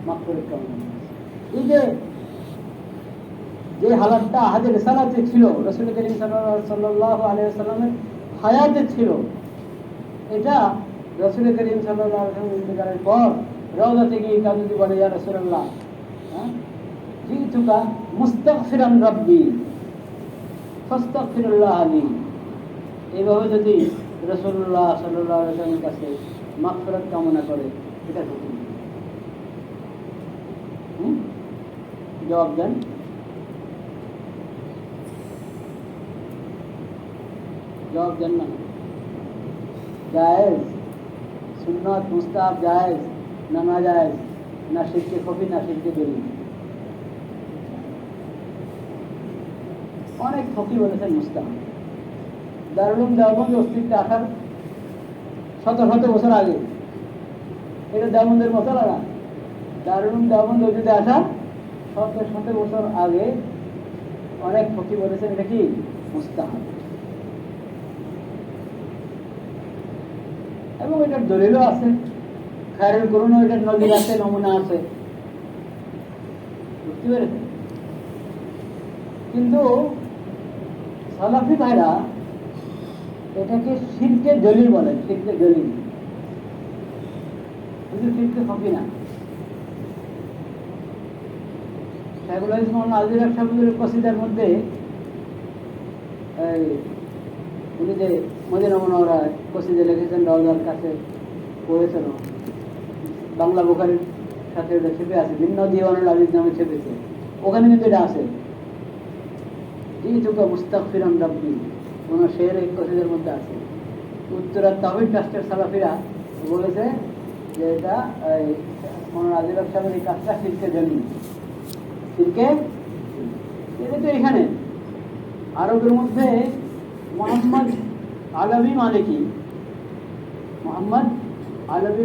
মাগফিরাত কামনা করেছে। এই যে হালাতটা আহাদে রিসালাতে ছিল, রাসূল করিম সাল্লাল্লাহু আলাইহি ওয়াসাল্লামের হায়াতে ছিল, এটা রাসূল করিম সাল্লাল্লাহু আলাইহি ওয়াসাল্লাম ইন্তেকালের পর রওজাতে গিয়ে কাজী বলে, ইয়া রাসূলুল্লাহ, জিতুকা মুস্তাগফিরান রাব্বি ফাস্তাগফিরুল্লাহ লি। এইভাবে যদি রাসূলুল্লাহ সাল্লাল্লাহু আলাইহি ওয়াসাল্লামের কাছে মাগফিরাত কামনা করে, এটা হুকুম। জবাব দেন। জবাব দেন না। জায়েজ, সুন্নাত, মুস্তাহাব, জায়েজ না না জায়েজ, না শিরকে খফি না শিরকে দলিল? অনেক ফকি বলেছেন মুস্তাহাব। দারুল উলুম দেওবন্দ অস্তিত্বে আসার শত শত বছর আগে, এটা দেওবন্দের মশলা না, দারুল উলুম দেওবন্দ অতীতে আসার শত শত বছর আগে অনেক ফকি বলেছেন এটা কি মুস্তাহাব, এবং এটার দলিলও আছে। খায়রুল কুরুন এটার নজির আছে, নমুনা আছে, বুঝতে পেরেছেন? কিন্তু সালাফি ভাইরা এটাকে শিরকে দলিল বলেন, শিরকে দলিল, কিন্তু শিরকে ফকি না। শাইখুল হাদিস মাওলানা আজিজ সাহেবের কসিদার মধ্যে উনি যে মদিনা মুনাওয়ারা কসিদা লিখেছেন, রওজার কাছে পড়েছেন, বাংলা বুখারীর সাথে ওটা ছেপে আছে, ভিন্ন দিওয়ানুল আজিজ নামে ছেপেছে, ওখানে কিন্তু এটা আছে, জিতুকা মুস্তাগফিরান রাব্বি, ওনার শের এই কসিদার মধ্যে আছে। উত্তরা তাওহীদ ট্রাস্টের সালাফিরা বলেছে যে এটা মাওলানা আজিজ সাহেবের এই কাজটা শিরকে জন্য, শিরকে। এটা তো এখানে আরবের মধ্যে মোহাম্মদ আলভী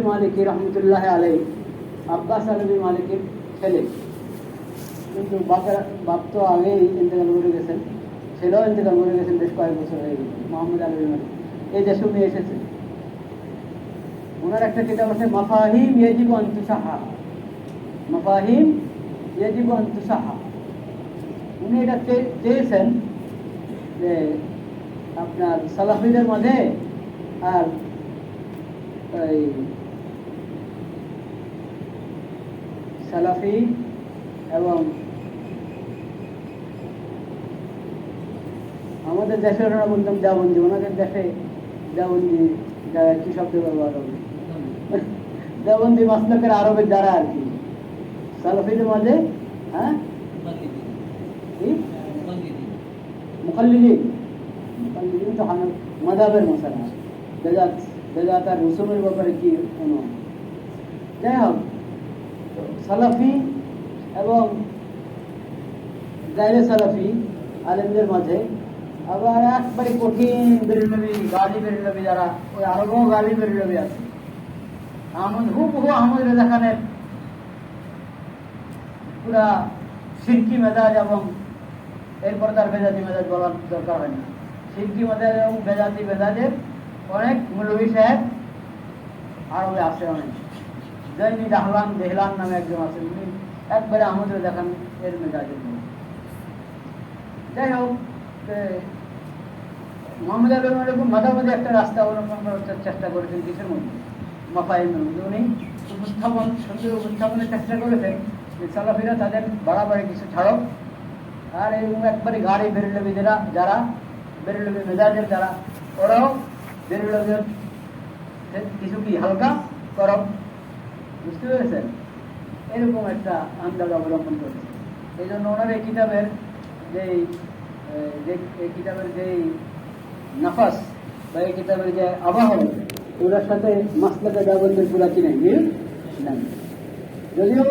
মালিকি রহমতুল্লাহ আলাইহি, আব্বাস আলভী মালিকির ছেলে, কিন্তু বাপ তো আগেই ইন্তেকাল করে গেছেন, ছেলেও ইন্তেকাল করে গেছেন, বেশ কয়েক বছর হয়ে গেছে। মোহাম্মদ আলভী মালিক এই দেশে উনি এসেছে, ওনার একটা কিতাব আছে মাফাহিম ইয়াজিবু আন তুসাহা, মাফাহিম ইয়াজিবু আন তুসাহা। উনি এটা চেয়েছেন যে আপনার সালাফিদের মাঝে আর এই সালাফি এবং আমাদের দেশে ওনারা বলতাম দেওবন্দি, ওনাদের দেশে দেওবন্দি কি শব্দ ব্যবহার হবে, দেওবন্দি মাসলাকের আরবের যারা আর কি সালাফিদের মাঝে, হ্যাঁ মুকাল্লিদিন তো মাযহাবের মশলা, বেদাত আর রুসুমের ব্যাপারে কি অনুমান। যাই হোক, সালাফি এবং গায়রে সালাফি আলেমদের মাঝে আবার একবারে কঠিন বেরলবি, গালি বেরলবি, যারা ওই আরবও গালি বেরলবি আছে, হুবহু আহমদ রেজা খানের পুরা শিরকি মেজাজ, এবং এরপর তার বেজাতি মেজাজ বলার দরকার হয় না। শিরকি মেজাজ এবং বেজাতি মেজাজের অনেক মৌলভী সাহেব আরবে আছে, অনেক। জৈনি দেহলান নামে একজন আছেন, উনি একবারে আহমদ রেজা খান এর মেজাজের। যাই হোক, মোহাম্মদ আলম এরকম মাঝামাঝি একটা রাস্তা অবলম্বন করার চেষ্টা করেছেন, কিসের মধ্যে, মাফাহিমের মধ্যে। উনি সুন্দর উপস্থাপনের চেষ্টা করেছেন যে সালাফিরা তাদের বাড়াবাড়ি কিছু ছাড়ক, আর এরকম একবারে গাড়ি বেরলবি যারা বেরলবি মেজাজের যারা, ওরাও বেরলবির কিছু কি হালকা করব, বুঝতে পেরেছেন? এরকম একটা আন্দাজ অবলম্বন করেছে। এই জন্য ওনার এই কিতাবের যেই নাফাস বা এই কিতাবের যে আবহাওয়া, ওটার সাথে মাসলাকে দেওবন্দের পুরা কি নাই, মিল নাই। যদিও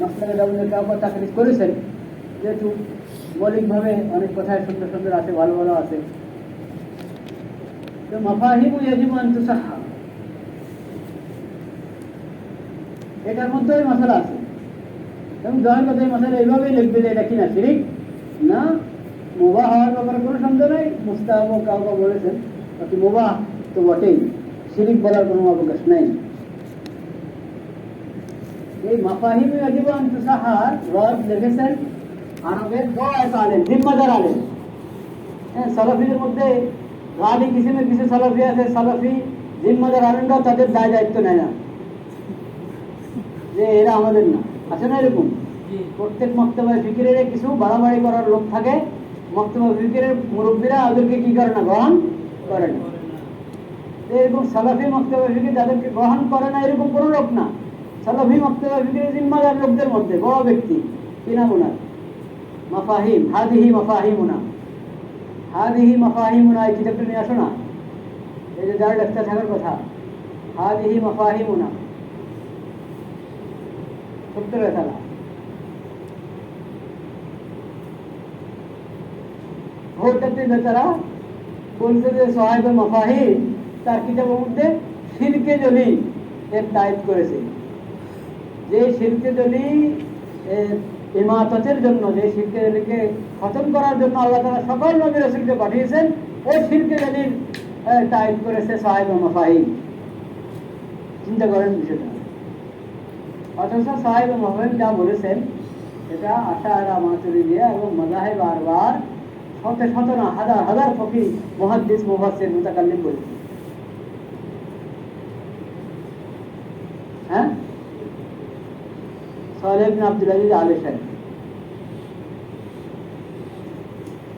মাসলাকে দেওবন্দের কাউকে তাকরিজ করেছেন, যেহেতু মৌলিকভাবে অনেক কথায় সুন্দর সুন্দর আছে, ভালো ভালো আছে, তো মাফাহিমু ইয়াজিবু আন তুসাহহা, এটার মধ্যে ওই মশলা আছে। এবং জয়ের কথা এই মশলা এইভাবেই লিখবে যে এটা কিনা শিরিক না, মুবাহ হওয়ার ব্যাপারে কোনো সন্দেহ নেই। মুস্তাহাবও কাউকে বলেছেন, বাকি মুবাহ তো বটেই, শিরিক বলার কোনো অবকাশ নেই। এই মাফাহিম ওয়াজিব আন তুসাহার ওয়াজ লিখেছেন আরবের বড় এক আলেম, জিম্মাদার আলেম। হ্যাঁ, সালাফিদের মধ্যে গালি কিসিমের কিছু সালাফি আছে, সালাফি জিম্মাদার আলেমরাও তাদের দায় দায়িত্ব নেয় না, যে এরা আমাদের না, আছে না এরকম? প্রত্যেক মক্তবায় ফিকিরের কিছু বাড়াবাড়ি করার লোক থাকে, মক্তবা ফিকিরের মুরব্বীরা ওদেরকে কি করে না, গ্রহণ করে না। এরকম সালাফি মক্তবা ফিকির যাদেরকে গ্রহণ করে না এরকম কোনো লোক না। সালাফি মক্তবা ফিকিরের জিম্মাদার লোকদের মধ্যে বড় ব্যক্তি কি নাম ওনার? মাফাহিম, হাদিহি মাফাহিমুনা, হাদিহি মাফাহিমুনা, এই কিতাবটা নিয়ে আসো না, এই যে যার লেখা থাকার কথা, হাদিহি মাফাহিমুনা, ছোট্ট লেখা না, ভোটাতে বেচারা বলছে যে সাহেবে মাফাহিম তার কিতাবের মধ্যে শিরকে জলি এর দায়িত করেছে, যে শিরকে জলি ইমাততের জন্য, যে শিরকে জলিকে খতম করার জন্য আল্লাহ তাআলা সকল নবী রাসূলকে পাঠিয়েছেন, ওই শিরকে জলির দায়িত করেছে সাহেবে মাফাহিম। চিন্তা করেন বিষয়টা। অথচ সাহেবে মাফাহিম যা বলেছেন এটা আশাআরা মাতুরিদিয়া এবং মাযহাব বারবার শত শত না হাজার হাজার ফকিহ মুহাদ্দিস মুফাসসির মুতাকাল্লিম বলেছে। হ্যাঁ, সালেহ ইবনে আব্দুল আজিজ আলে শারীফ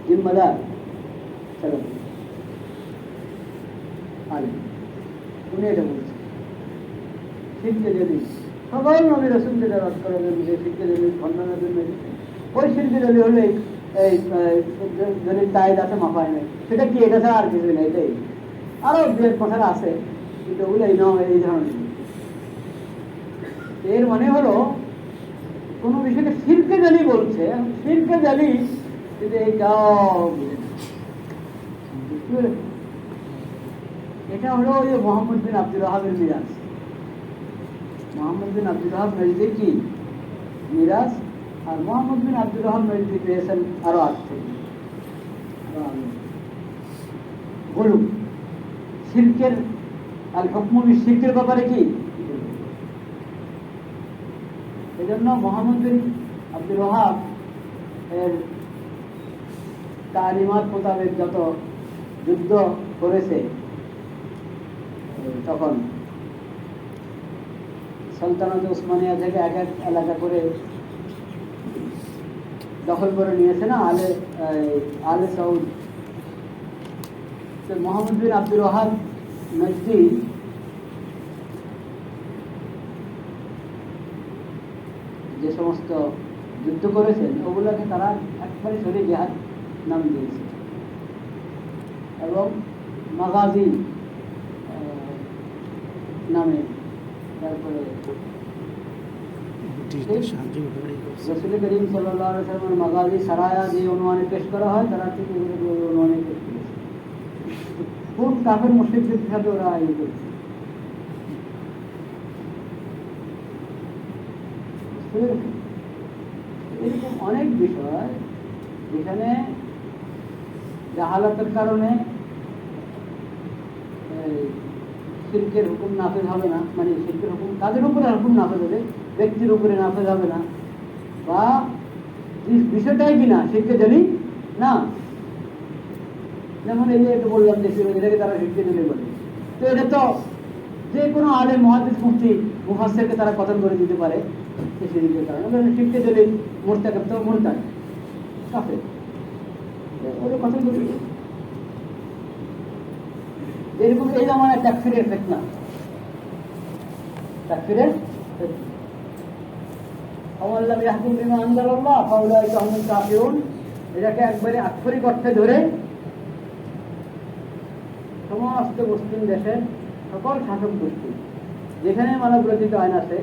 জিম্মাদার সালাফি আলেম, উনি এটা বলেছেন শিরকে যদি সকল নবী রাসূলকে রদ করার জন্য, যে শিরকে যদি খণ্ডনের জন্য, ওই শিরকে যদি হলে এই যদি দায়িত্ব আছে মাফাহিমে, সেটা কি? এটা ছাড়া আর কিছু নেই। এটাই আরো যে কথা আছে, কিন্তু ওগুলো এই নয়, এই ধরনের। এর মানে হলো কোন বিষয়কে শিরকে জালি বলছে, শিরকে জালি কিন্তু এইটাও এটা হলো ওই মোহাম্মদ বিন আব্দুল ওয়াহাবের মিরাজ। মোহাম্মদ বিন আব্দুল ওয়াহাব নজদি কি মিরাজ, আর মোহাম্মদ বিন আব্দুল ওয়াহাব নজদি পেয়েছেন আরো আগ থেকে। বলুন শিরকের আল হুকমু বিশিরকের ব্যাপারে কি, এজন্য মোহাম্মদ বিন আব্দুল ওয়াহাব এর তালিমাত মোতাবেক যত যুদ্ধ করেছে, তখন সালতানাত উসমানিয়া থেকে এক এক এলাকা করে দখল করে নিয়েছে না আলে সাউদ। মোহাম্মদ বিন আব্দুল ওয়াহাব নজদি যে সমস্ত যুদ্ধ করেছেন ওগুলোকে তারা একবারে সরে জিহাদ নাম দিয়েছে, এবং মাগাজি নামে, তারপরে রাসূল করিম সাল্লাল্লাহু আলাইহি ওয়াসাল্লামের মাগাজি সারায়া যে অনুমানে পেশ করা হয়, তারা ঠিক ওই অনুমানে পেশ করেছে। খুব কাফের মুশরিকদের সাথে ওরা এই করছে। এরকম অনেক বিষয় যেখানে জাহালাতের কারণে শিরকের হুকুম নাফেজ হবে না, মানে শিরকের হুকুম তাদের উপরে হুকুম নাফেজ হবে, ব্যক্তির উপরে নাফেজ হবে না, বা বিষয়টাই কিনা শিরকে জানি না। যেমন এই যে একটু বললাম যে এটাকে তারা শিরকে জানি বলে, তো এটা তো যে কোনো আলেম মুহাদ্দিস মুফতি মুফাসসিরকে তারা কতন করে দিতে পারে এই শিরকের কারণে। শিরকে জানি মুরতাকিব তো মুরতাদ কাফের, ওরা কতন করে দিবে। এরকম এই জামানায় তাকফিরের ফিতনা, তাকফিরের আল্লাহ ইয়াহকুম বিমা আনজালাল্লাহ ফাউলাইকা হুমুল কাফিরুন, এটাকে একবারে আক্ষরিক অর্থে ধরে সমস্ত মুসলিম দেশের সকল শাসক গোষ্ঠী, যেখানে মানবরচিত আইন আছে,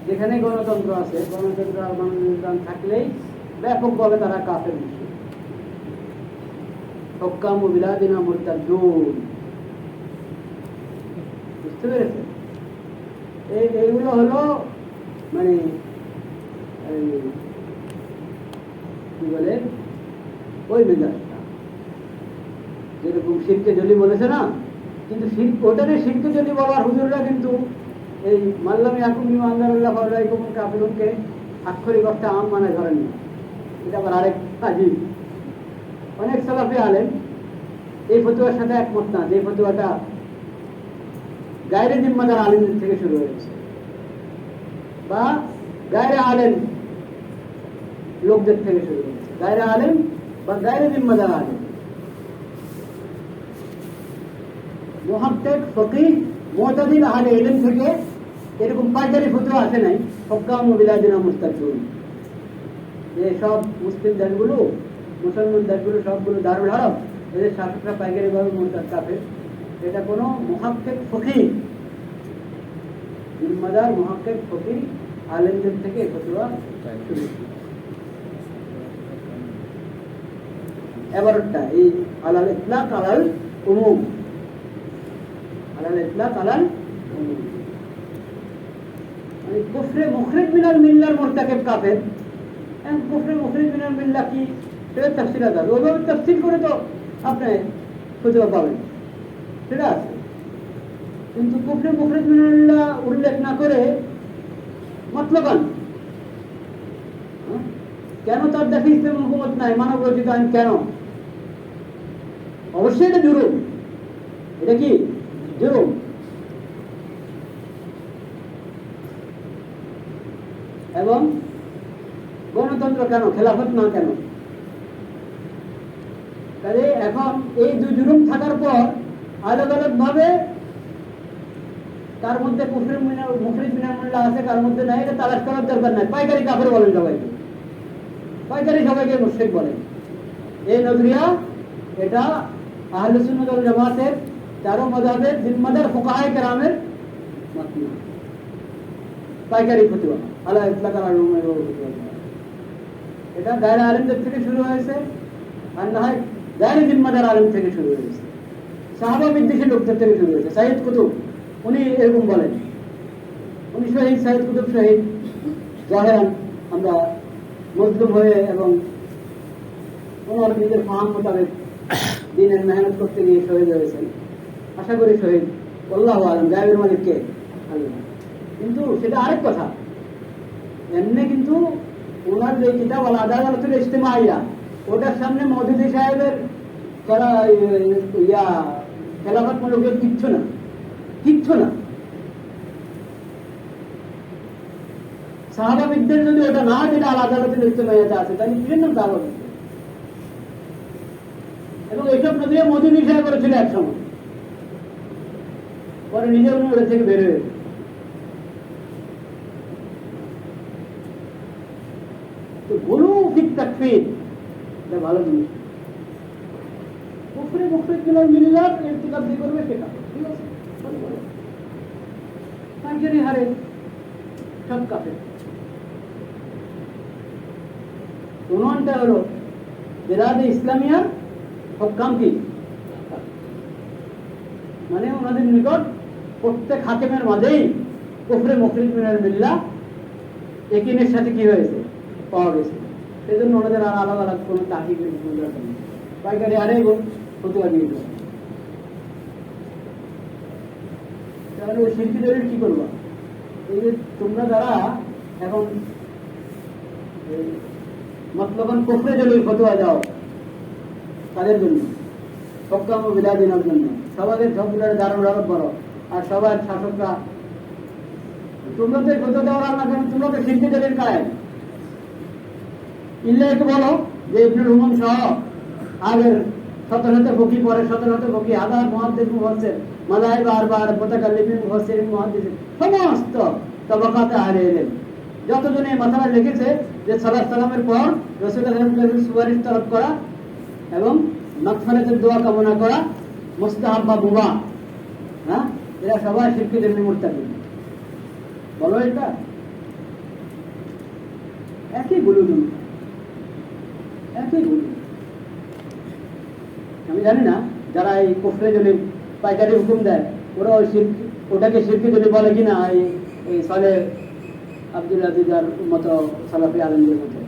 যেখানে গণতন্ত্র আছে, গণতন্ত্র আর গণনির্বাচন থাকলেই ব্যাপকভাবে তারা কাফের মুশরিক। হুক্কামু বিলাদিনা মুরতাদুন, বুঝতে পেরেছেন? এইগুলো হলো মানে কি বলে ওই মেজাজটা, যেরকম শিরকে জলি বলেছে না, কিন্তু ওটাকে শিরকে জলি বলার হুজুররা কিন্তু এই মাল্লাম ইয়াকুম ইমানদারুল্লাহ ফালাইকুম কাফিরুনকে আক্ষরিক অর্থে আম মানে ধরেন না, এটা আবার আরেক আজিব। অনেক সালাফি আলেম এই ফতোয়ার সাথে একমত না, যে ফতোয়াটা গায়রে জিম্মাদার আলেমদের থেকে শুরু হয়েছে বা গায়রে আলেম লোকদের থেকে শুরু হয়েছে, গায়রে আলেম বা গায়রে জিম্মাদার আলেম। মুহাক্কিক ফকিহ মুতাদিল আহলে ইলম থেকে এরকম পাইকারি ফতোয়া আসে নাই। হুক্কাম ও বিলাদিনা মুস্তাকিম, যে সব মুসলিম দেশগুলো, মুসলমান দেশগুলো সবগুলো দারুল হারাম, এদের শাসকরা পাইকারি ভাবে মুরতাদ কাফের, এটা কোনো মুহাক্কিক ফকিহ জিম্মাদার মুহাক্কিক ফকিহ আলেমদের থেকে এই ফতোয়া শুরু। এবারটা এই আলাল ইতলাক আলাল উমুম, আলাল ইতলাক আলাল উমুম, মানে কুফরে মুখরিজ মিনাল মিল্লার মুরতাকিব কাফের। কুফরে মুখরিজ মিনাল মিল্লাহ কি সেটা তাফসীর আছে, ওইভাবে তাফসীর করে তো আপনি ফতোয়া পাবেন, সেটা আছে। কিন্তু কুফরে মুখরিজ মিনাল মিল্লাহ উল্লেখ না করে মতলবান কেন তার দেশে ইসলাম হুকুমত নাই, মানব রচিত আইন কেন? অবশ্যই এটা জুলুম, এটা কি জুলুম। এবং গণতন্ত্র কেন, খেলাফত না কেন? তাহলে এখন এই দুই জুলুম থাকার পর আলাদা আলাদা ভাবে তার মধ্যে মুখরিজ মিনাল মিল্লাহ আছে, কার মধ্যে নাই, এটা তালাশ করার দরকার নাই। পাইকারি কাফের বলেন সবাইকে, পাইকারি সবাইকে মুশরিক বলেন। এই নজরিয়া এটা আহলে সুন্নাত ওয়াল জামাতের চারো মাযহাবের জিম্মাদার ফুকাহায়ে কেরামের মত না। পাইকারি ফতোয়া আলা ইতলাক আলা উমুমের ফতোয়া, এটা গায়রে আলেমদের থেকে শুরু হয়েছে, আর না হয় গায়রে জিম্মাদার আলেম থেকে শুরু হয়েছে, সাহাবা বিদ্বেষী লোকদের থেকে শুরু হয়েছে। সাইয়্যিদ কুতুব উনি এরকম বলেন, উনি শহীদ, সাইয়্যিদ কুতুব শহীদ, জাহেরান আমরা মজলুম হয়ে এবং ওনার নিজের ফাহাম মোতাবেক দিনের মেহনত করতে গিয়ে শহীদ হয়েছেন। আশা করি শহীদ আল্লাহু আলাম, গায়েবের মালিককে আল্লাহ। কিন্তু সেটা আরেক কথা। এমনি কিন্তু ওনার যে কিতাব আল আদালাতুল ইজতিমাইয়া, ওটার সামনে মওদুদি সাহেবের খেলাফত মূলকের কিচ্ছু না, কিচ্ছু না। সাহাবাবিদদের যদি ওটা না, যেটা আল আদালাতুল ইজতিমাইয়াতে আছে, তাহলে কিসের নাম সাহাবাবিদ? এবং এইসব নদীয়া মওদুদি সাহেব করেছিল এক সময়, পরে নিজে উনি ওটা থেকে বের হয়ে। তো গুরু ফিক তাকফীর এটা ভালো জিনিস। কুফরে মুখরিজ মিনাল মিল্লাহ ইরতিকাব যে করবে সেটা ঠিক আছে, পাইকারি হারে সব কাফের। উনওয়ানটা হলো বিরাদে ইসলামিয়ার হুক্কাম কি, মানে ওনাদের নিকট প্রত্যেক হাকিমের মাঝেই কুফরে মুখরিজ মিনাল মিল্লাহ একিনের সাথে কি হয়েছে, পাওয়া গেছে। সেই জন্য ওনাদের আর আলাদা আলাদা কোনো তাহিদের দরকার নেই, পাইকারি আরে ফতোয়া দিয়ে দেবে। তাহলে ওই শিল্পী দলের কি করবা? এই যে তোমরা যারা এখন মতলবান কুফরে জলিল ফতোয়া দাও, তাদের জন্য হুক্কাম ও বিলাদিনের জন্য সবাদের সবগুলোর দারুণ রাগত বড়, আর সবার শাসকরা তোমরা তো ফতোয়া দেওয়ার আল্লাহ, তোমরা তো শিল্পী দলের কায়েম। ইল্লাহকে বলো যে ইবনুল হুমাম সহ আগের 17 ফকি, পরে 17 ফকি, হাজার মুহাদ্দিস মুফাসসির, মাযাহিব আরবা, মুতাকাল্লিমিন মুফাসসিরিন মুহাদ্দিসিন, সমস্ত তাবাকাতে আহলে ইলম যতজন এই মাসালা লিখেছে যে সালাত সালামের পর রাসূলুল্লাহ সাল্লাল্লাহু আলাইহি ওয়াসাল্লামের সুপারিশ তলব করা এবং মাগফিরাতের দোয়া কামনা করা মুস্তাহাব বা মুবাহ, হ্যাঁ, এরা সবাই শিরকের মুরতাকিব। বলো এটা একই বলুন, একই বলুন। আমি জানি না যারা এই কুফরে জলিল পাইকারি হুকুম দেয়, ওরা ওটাকে শিরকি জলিল বলে কিনা, এই সালে আব্দুল আজিজার মতো সালাফি আলেমদের মতো।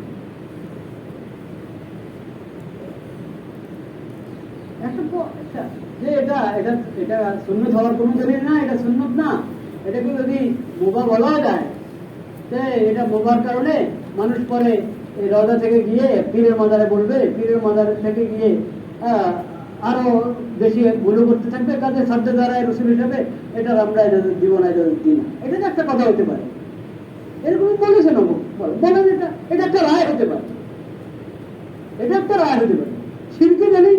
যে এটা এটা এটা সুন্নত হওয়ার কোনো দলিল না, এটা সুন্নত না, এটাকে যদি মোবা বলা যায়, এটা মোবার কারণে মানুষ পরে এই রওজা থেকে গিয়ে পীরের মাজারে বলবে, পীরের মাজার থেকে গিয়ে আরো বেশি গুলো করতে থাকবে, কাজে শব্দ দ্বারা রসুল হিসাবে এটা আমরা জীবনে দিই না। এটা তো একটা কথা হতে পারে, এরকম বলেছে না, বলেন এটা একটা রায় হতে পারে, এটা একটা রায় হতে পারে। শিরকে জানি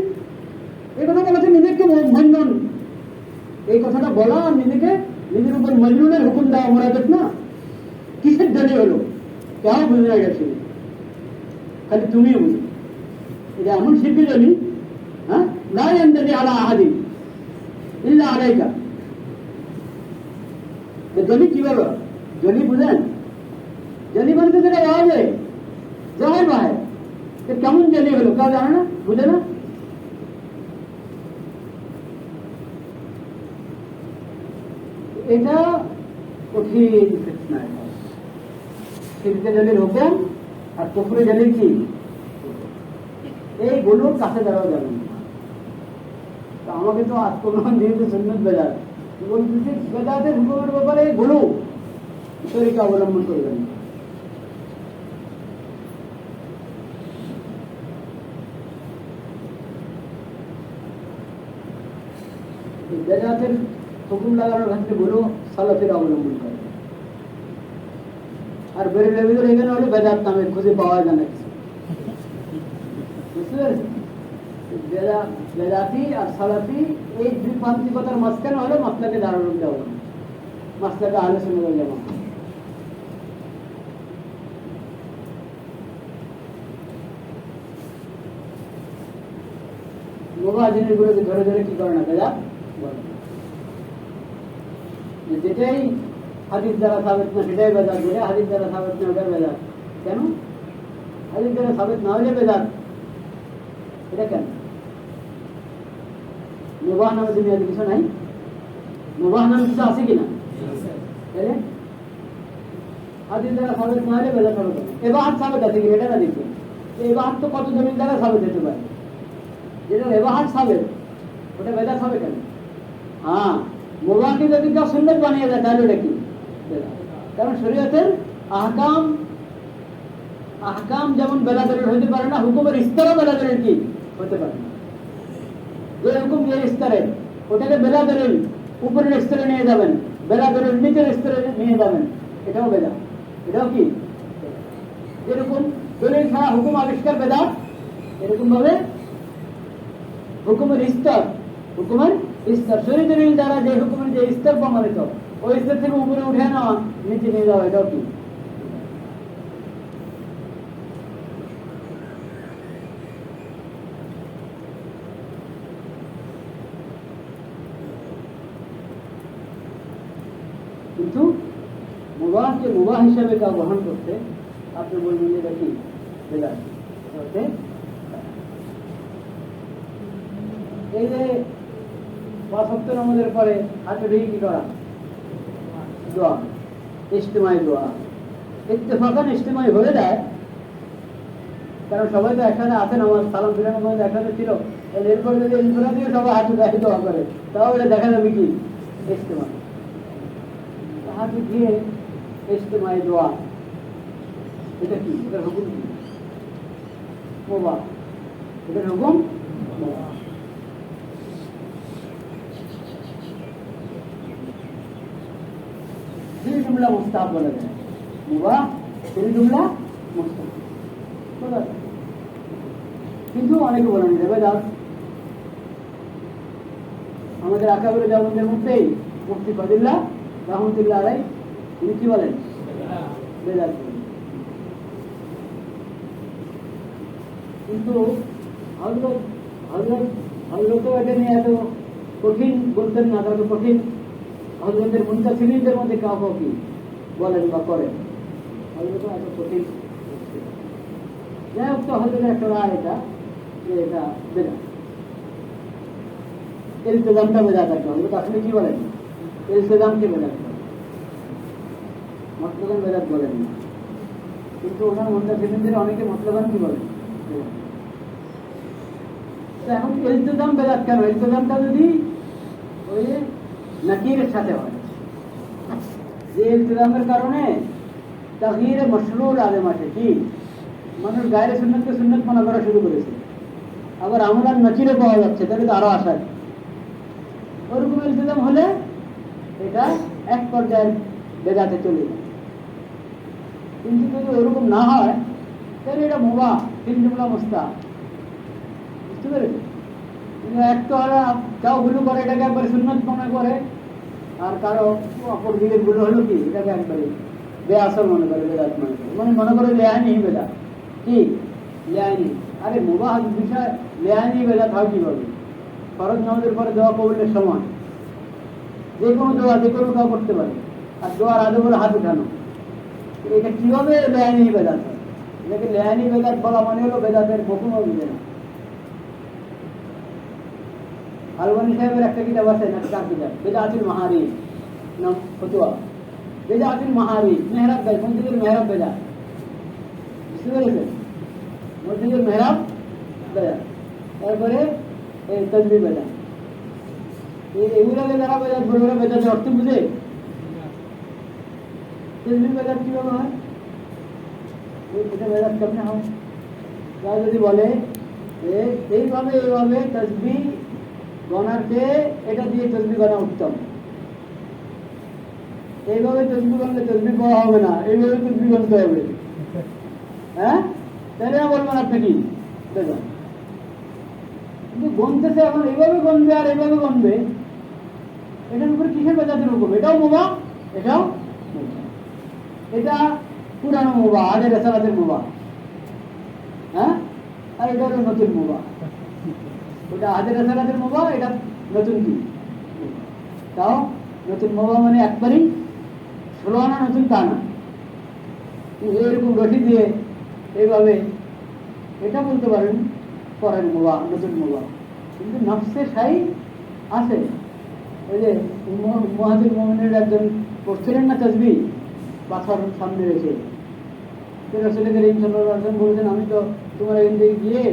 এই কথা বলেছে নিজেকে মজনুন, এই কথাটা বলা আর নিজের উপর মজনুনের হুকুম দেওয়া মোরাদেত না। কিসের জানি হলো কেউ বুঝে না গেছিল, খালি তুমিও বুঝো। এটা এমন শিরকে জানি, হ্যাঁ, লা ইয়ানজালি আলা আহাদিন ইল্লা আলাইকা। জলি কিভাবে জলি বুঝেন? জলি বলতে যেটা আওয়াজে জহের বাহে, কেমন জলি হলো কেউ জানে না, বুঝে না। এটা কঠিন ফিতনা। শিরকে জলির হুকুম আর কুফরে জলির কি, এইগুলোর কাছে যাওয়া যাবে না। আমাকে তো আত্মগ্রহণ যেহেতু সুন্নত বেদাত বলতেছি, বেদাতের হুকুমের ব্যাপারে এগুলো তরিকা অবলম্বন করবেন। বেদাতের হুকুম লাগানোর ক্ষেত্রে গুলো সালাফের অবলম্বন করে। আর বেরেলভিদের এখানে হলে বেদাত নামে খুঁজে পাওয়া যায় না কিছু, বুঝতে পেরেছেন? বেদাতি আর সালাফি এই দুই প্রান্তিকতার মাঝখানে হলে মাসলাকে দারুণ দেওয়া হবে, মাসলাকে আলোচনা করে যাওয়া। মোবা জিনিসগুলোকে ধরে ধরে কি করে না বেদাত বলে, যেটাই হাদিস দ্বারা সাবেত না সেটাই বেদাত বলে, হাদিস দ্বারা সাবেত না ওটাই বেদাত। কেন? হাদিস দ্বারা সাবেত না হলে বেদাত, এটা কেন? মুবাহ নামে দুনিয়াতে কিছু নাই? মুবাহ নামে কিছু আছে কিনা? হাদিস দ্বারা সাবেত না হলে বেদাত হবে কেন? এবাহাত সাবেত আছে কিনা এটা না দেখবেন। এবাহাত তো কত জমির দ্বারা সাবেত হতে পারে, যেটা এবাহাত সাবেত ওটা বেদাত হবে কেন? হ্যাঁ, মুবাহকে যদি কেউ সুন্নত বানিয়ে দেয় তাহলে ওটা কি? কারণ শরীয়তের আহকাম যেমন বেলাদলের হতে পারে না, হুকুমের স্তরও বেলাদলের কি হতে পারে না। যে হুকুম যে স্তরে, ওটাকে বেলাদলের উপরের স্তরে নিয়ে যাবেন, বেলাদলের নিচের স্তরে নিয়ে যাবেন, এটাও বেদাত। এটাও কি? যেরকম দলিল ছাড়া হুকুম আবিষ্কার বেদাত, এরকম ভাবে হুকুমের স্তর শরীর দলিল দ্বারা যে হুকুমের যে স্তর প্রমাণিত, ওই স্তর থেকে উপরে উঠে নেওয়া, নিচে নিয়ে যাওয়া, এটাও কি? কিন্তু মুবাহকে মুবাহ হিসাবে তা গ্রহণ করতে আপনি বলবেন যে দেখি বেদাত। এই যে ৫ ওয়াক্ত নামাজের পরে হাতে রেখে কি করা? দোয়া, ইজতিমাই দোয়া। ইত্তেফাকান ইজতিমাই হয়ে যায়, কারণ সবাই তো একসাথে আছে, নামাজ সালাম ফিরানোর মধ্যে একসাথে ছিল। এরপরে যদি ইনফরা দিয়ে সবাই হাতে গায়ে দোয়া করে, তাও এটা দেখা যাবে কি ইজতিমা। হাতে দিয়ে ইজতিমাই দোয়া, এটা কি? এটার হুকুম কি? মুবাহ। এটার হুকুম মুবাহ। জুমলা মুস্তাহাব বলা যায়, মুবাহ জুমলা মুস্তাহাব। কিন্তু অনেকে বলেন যাবে দাস। আমাদের আকাবের জামানদের মধ্যেই মুফতি ফজিল্লাহ রহমতুল্লাহ আলাই, তিনি কি বলেন? বেদাত। কিন্তু হযরত এটা নিয়ে এত কঠিন বলতেন না, তত কঠিন হযরতের মুনতাসিরিনদের মধ্যে কাউ কাউ কি বলেন বা করেন, হযরত এত কঠিন। যাই হোক, তো হযরতের একটা রায় এটা যে এটা বেদাত, ইলতিজামটা বেদাত। একটা হযরত আসলে কি বলেন? ইলতিজামকে বেদাত বলেন, মতলবান বেদাত বলেন না। কিন্তু ওনার মুনতাসিরিনদের অনেকে মতলবান কি বলেন? এখন ইলতিজাম বেদাত কেন? ইলতিজামটা যদি ওই নাকিরের সাথে হয়, যে ইলতিজামের কারণে তাগয়িরে মাশরুর আলেম আসে কি মানুষ গায়রে সুন্নতকে সুন্নত মনে করা শুরু করেছে, আবার আমলান নচিরে পাওয়া যাচ্ছে, তাহলে তো আরো আসার ওরকম ইলতিজাম হলে এটা এক পর্যায়ে বেদাতে চলে যায়। কিন্তু যদি ওরকম না হয় তাহলে এটা মুবাহ তিন জুমলা মুস্তাহাব, বুঝতে পেরেছি? এক তো ওরা কেউ ভুল করে এটাকে একবারে সুন্নত মনে করে, আর কারো অপর দিকের ভুল হলো কি এটাকে একবারে বেআসর মনে করে, বেদাত মনে করে, মানে মনে করে লেয়ানি বেদাত। কি লেয়ানি? আরে মুবাহ বিষয় লেয়ানি বেদাত হয় কিভাবে? ফরজ নামাজের পরে দোয়া কবুলের সময় যে কোনো দোয়া যে কোনো দোয়া করতে পারে, আর দোয়ার আগে বলে হাত উঠানো, এটা কিভাবে লেয়ানি বেদাত হয়? এটাকে লেয়ানি বেদাত বলা মানে হলো বেদাতের হুকুমও বুঝে না। আলবানী সাহেবের একটা কিতাব আছে, নাটকার কিতাব, বেদাতুল মাহারিফ নাম, ফতুয়া বেদাতুল মাহারিফ, মেহরাব বেদাত, মসজিদের মেহরাব বেদাত, বুঝতে পেরেছেন? মসজিদের মেহরাব বেদাত, তারপরে এই তাসবিহ বেদাত, এগুলোকে যারা বেদাত বলবে না, বেদাতের অর্থ বুঝে? তাসবিহ বেদাত কিভাবে হয়? এটা বেদাত কেমনে হয়? তারা যদি বলে এইভাবে এইভাবে তাসবিহ গনার চেয়ে এটা দিয়ে তসবিহ গনা উত্তম, এইভাবে তসবিহ গনলে তসবিহ পাওয়া হবে না, এইভাবে তসবিহ গনতে হবে, হ্যাঁ? তাহলে না বলবেন আপনি কি দেখবেন? কিন্তু গনতেছে এখন এইভাবে গনবে আর এইভাবে গনবে, এটার উপরে কিসের বেদাতের হুকুম? এটাও মুবাহ, এটাও মুবাহ। এটা পুরানো মুবাহ, আগের রেসালাতের মুবাহ, হ্যাঁ? আর এটা হলো নতুন মুবাহ। ওটা আজের রেসালাতের মুবাহ, এটা নতুন কি? তাও নতুন মুবাহ মানে একবারই 16 আনা নতুন তা না, এরকম রশি দিয়ে এইভাবে এটা বলতে পারেন পরের মুবাহ, নতুন মুবাহ। কিন্তু নফসে সাই আছে। ওই যে মুহাজির মুমিনের একজন করছিলেন না তাসবিহ পাথর সামনে রেখে, রাসূল করিম সাল্লাল্লাহু আলাইহি ওয়াসাল্লাম বলেছেন, আমি তো তোমার এখান থেকে গিয়ে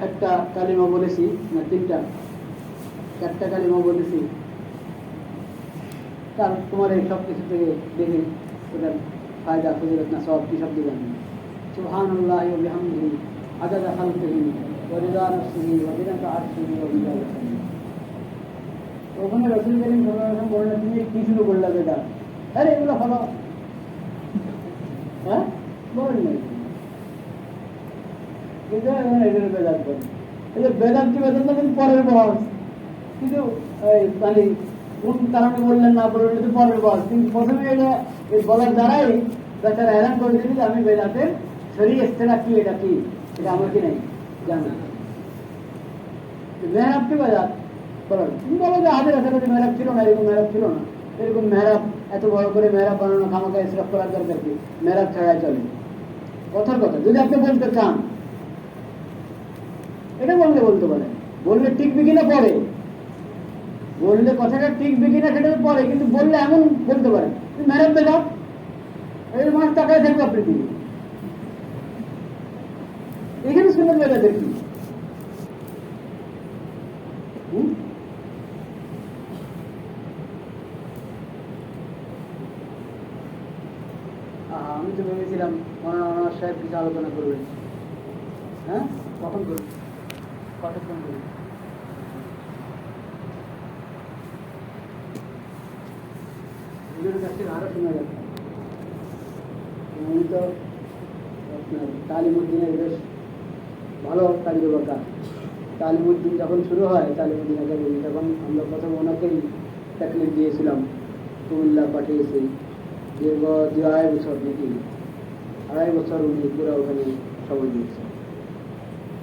একটা কালিমা বলেছি না, 4টা কালিমা বলেছি, তার তোমার এই সব কিছু থেকে দেখে ওটার ফায়দা ফজিলত না সব কি সব দিবেন। সুবহানাল্লাহি ওয়া বিহামদিহি আদাদা খালকিহি ওয়া রিদা নাফসিহি ওয়া জিনাতা আরশিহি ওয়া মিদাদা খালিহি। ওখানে রাসূল করিম সাল্লাল্লাহু আলাইহি ওয়াসাল্লাম বলেন, তুমি কি শুরু করলে বেটা? আরে এগুলো হলো, হ্যাঁ বলেন নাই, কিন্তু এগুলো বেদাত বলেন। এই যে বেদাত কি বেদাত না, কিন্তু পরের বহস, কিন্তু মানে কোন কারণে বললেন না বললেন কিন্তু পরের বহস, কিন্তু প্রথমে এটা বলার দ্বারাই বেচারা হেরান করে দিলি যে আমি বেদাতের শরীর ইস্তেলা কি, এটা কি, এটা আমার কি নাই জানা। মেহরাব কি বেদাত বলেন? তুমি বলো যে হাতের আশাপাশে মেহরাব ছিল না, এরকম মেহরাব ছিল না, এরকম মেহরাব এত বড় করে মেহরাব বানানো খামাখা ইসরাফ করার দরকার কি? মেহরাব ছাড়াই চলে, কথার কথা। যদি আপনি বলতে চান এটা বলতে পারেন, বললে টিকবে কিনা পরে, বললে কথাটা টিকবে কিনা সেটা পরে, কিন্তু বললে এমন বলতে পারেন মেহরাব বেদাত, এই মাস টাকায় থাকবে আপনি দিন, এখানে শুনে বেদাতের কি? আমি তো ভেবেছিলাম ওনার সাহেব কিছু আলোচনা করবেন, হ্যাঁ কখন করবেন, কতক্ষণ করবেন? নিজের কাছ থেকে আরো শোনা যাচ্ছে। উনি তো আপনার তালিমুদ্দিনের বেশ ভালো তালিবাকা। তালিমুদ্দিন যখন শুরু হয়, তালিমুদ্দিন একাডেমি, তখন আমরা প্রথম ওনাকেই তাকলিফ দিয়েছিলাম, কুমিল্লা পাঠিয়েছি, দীর্ঘ 2.5 বছর নাকি 2.5 বছর উনি পুরো ওখানে সময় দিয়েছেন।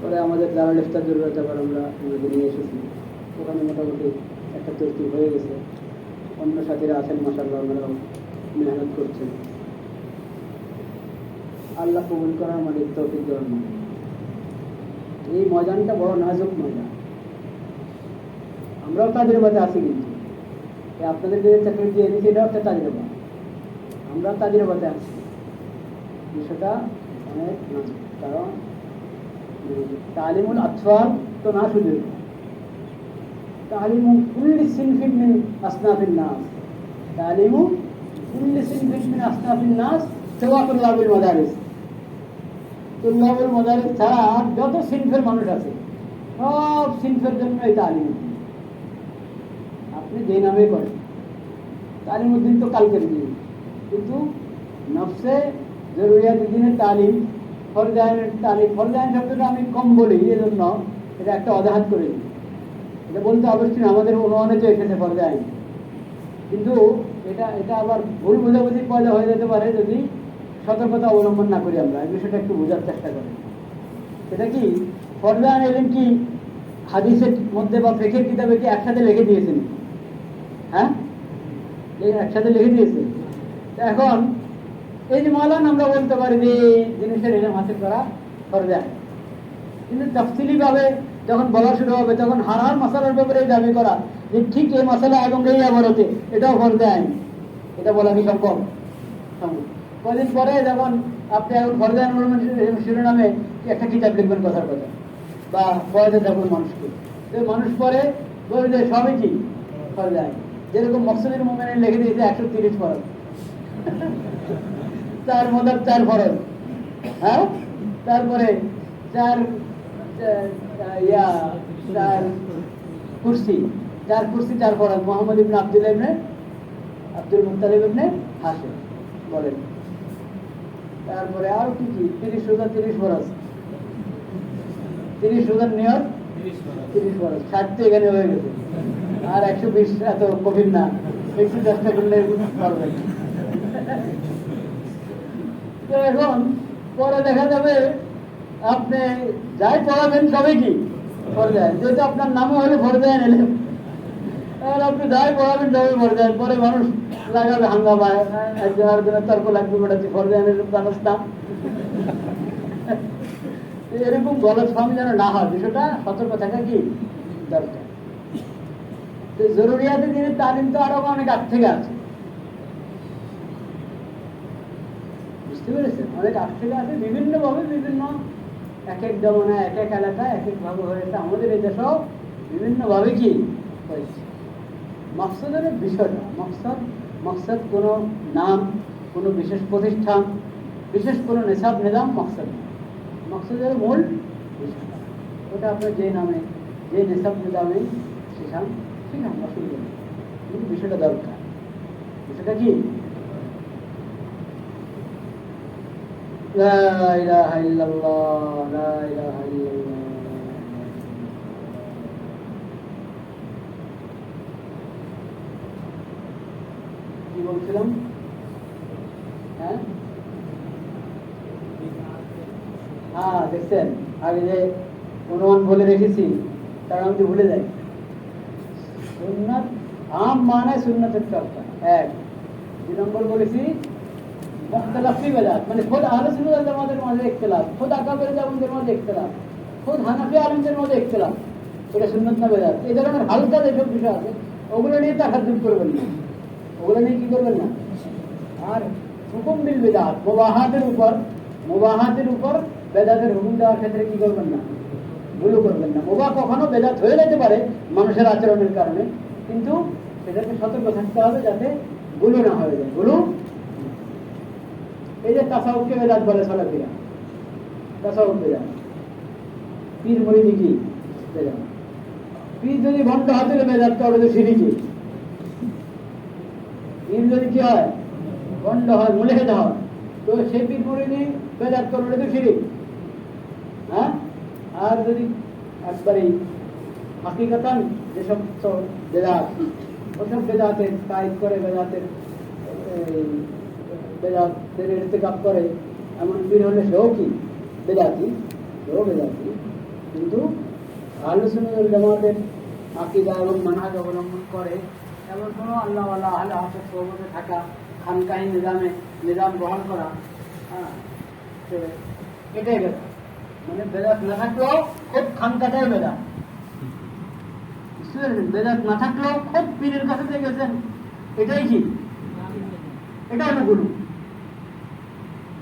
পরে আমাদের দারুল ইফতার জরুরত আবার আমরা ওনাকে নিয়ে এসেছি, ওখানে মোটামুটি একটা তৈরি হয়ে গেছে। অন্য সাথীরা আছেন মাশাআল্লাহ, ওনারাও মেহনত করছেন। আল্লাহ কবুল করার আমাদের তৌফিক দেওয়ার মানে। এই ময়দানটা বড় নাজুক ময়দান, আমরাও তাজরিবাতে আছি, কিন্তু আপনাদের যে চাকরি দিয়ে এনেছি এটাও একটা তাজরিবা, আমরা তাজরিবাতে আছি। বিষয়টা অনেক নাজুক, কারণ তালিমুল আতফাল তো না শুধু, তালিমু কুল্লি সিনফিন মিন আসনাফিন নাস, তালিমু কুল্লি সিনফিন মিন আসনাফিন নাস সাওয়াতুল্লাহ বিল মাদারিস। তুল্লাবুল মাদারিস ছাড়া যত সিনফের মানুষ আছে সব সিনফের জন্য এই তালিমুদ্দিন। আপনি যে নামে করেন তালিমুদ্দিন তো কালকের দিন, কিন্তু নফসে জরুরিয়াত দিনের তালিম, ফরজাইনের তালিম, ফরজাইন শব্দটা আমি কম বলি এই জন্য এটা একটা অজাহাত করে দিই। এটা বলতে অবশ্যই আমাদের অনুমানে তো এসেছে ফরজাইন, কিন্তু এটা এটা আবার ভুল বোঝাবুঝি পয়দা হয়ে যেতে পারে যদি সতর্কতা অবলম্বন না করি। আমরা এই বিষয়টা একটু বোঝার চেষ্টা করি। এটা কি ফরজাইন এলেন কি হাদিসের মধ্যে বা ফিকহের কিতাবে কি একসাথে লিখে দিয়েছেন? হ্যাঁ, একসাথে লিখে দিয়েছে। এখন এই যে মালান আমরা বলতে পারি যে জিনিসের ইলম হাসিল করা ফরজাইন, কিন্তু তাফসিলি ভাবে যখন বলা শুরু হবে তখন হার মাসালার ব্যাপারে দাবি করা যে ঠিক এই মশলা এবং এই আবরতে এটাও ফরজাইন, এটা বলা কি সম্ভব? কদিন পরে যখন আপনি এখন ফরজাইন শিরোনামে একটা কিতাব লিখবেন কথার কথা বা পড়াতে থাকবেন মানুষকে, মানুষ পরে বলবে যে সবই কি ফরজাইন। যেরকম মকসুদুল মুমিনিন লিখে দিয়েছে 130 ফরজ, 4 মদাব 4 ফরজ, হ্যাঁ, তারপরে 4 কুরসি 4 ফরজ, মোহাম্মদ ইবনে আব্দুল্লাহ ইবনে আব্দুল মুত্তালিব ইবনে হাশিম বলেন। তারপরে আর কি কি 30 রোজা 30 ফরজ, 30 রোজার নিয়ত 30 ফরজ, 60 তো এখানে হয়ে গেছে। আর 120 এত কঠিন না, একটু চেষ্টা করলে পারবেন। তো এখন পরে দেখা যাবে আপনি যাই পড়াবেন সবই কি ফরজাইন, যেহেতু আপনার নামে হলে ফরজাইন এলেন, আর আপনি যাই পড়াবেন সবই ফরজাইন। পরে মানুষ লাগাবে হাঙ্গামা, একজনের জন্য তর্ক লাগবে, বেড়াচ্ছি ফরজাইনের জানাস না। এরকম গলত ফার্ম যেন না হয়, বিষয়টা সতর্ক থাকা কি দরকার। জরুরিয়াতে দিনের তালিম তো আরো অনেক আগ থেকে আছে, বুঝতে পেরেছেন? অনেক আগ থেকে আছে, বিভিন্ন ভাবে বিভিন্ন এক এক জমানায় এক এক এলাকায় এক এক ভাবে হয়েছে। আমাদের এই দেশেও বিভিন্ন ভাবে কি হয়েছে। মকসদের বিষয়টা মকসদ কোনো নাম, কোনো বিশেষ প্রতিষ্ঠান, বিশেষ কোনো নেশাব নিজাম মকসদ না। মকসদের মূল বিষয়টা ওটা আপনার যে নামে যে নেশাব নিজামে শেখান অসুবিধা নেই, কিন্তু বিষয়টা দরকার। বিষয়টা কি লা ইলাহা ইল্লাল্লাহ, লা ইলাহা ইল্লাল্লাহ। কি বলছিলাম? হ্যাঁ হ্যাঁ, দেখছেন আগে যে অনুমান বলে রেখেছি তার আমি ভুলে যাই। সুন্নাত আম মানে সুন্নাতের চর্চা এক। 2 নম্বর বলেছি মুখতালাফি বেদাত, মানে খোদ আহলে সুন্নাত ওয়াল জামাতের মাঝে ইখতিলাফ, খোদ আকাবের জামাতের মাঝে ইখতিলাফ, খোদ হানাফি আলেমদের মাঝে ইখতিলাফ, এটা সুন্নাত না বেদাত। এই ধরনের হালকা যেসব বিষয় আছে ওগুলো নিয়ে তাহাজ্জুদ করবেন না, ওগুলো নিয়ে কি করবেন না। আর হুকুম বিল বিদআত, মুবাহাতের উপর বেদাতের হুকুম দেওয়ার ক্ষেত্রে কি করবেন না, ভুলও করবেন না। মুবাহ কখনো বেদাত হয়ে যেতে পারে মানুষের আচরণের কারণে, কিন্তু সেটাকে সতর্ক থাকতে হবে যাতে গুলো না হয়ে যায়। গুলো এই যে তাসাউফকে বেদাত বলে সালাফিরা, তাসাউফ বেদাত। পীর মুরিদি কি বেদাত। পীর যদি ভণ্ড হাতে বেদাত তাহলে তো শিরকি। পীর যদি কি হয় ভণ্ড হয়, মুলহিদ হয়, তো সে পীর মুরিদি বেদাত করলে তো শিরক। হ্যাঁ, আর যদি একবারেই হাকিকাতান যেসব বেদাত, ওসব বেদাতের কায়েদ করে, বেদাতের ইরতিকাব করে, এমন পীর হলে সেও কি বেদাতি, কিন্তু আহলে সুন্নাত ওয়াল জামাতের আকীদা এবং মানহাজ অবলম্বন করে এমন কোনো আল্লাহওয়ালা আহলে হাদিস সোহবতে থাকা, খানকাহি নিজাম গ্রহণ করা, হ্যাঁ, এটাই বেদাত। মানে বেদাত না থাকলেও খুব খানকাটাই বেদাত, বেদাত না থাকলেও খুব পীরের কাছে যে গেছেন এটাই কি, এটা হলো গুরু।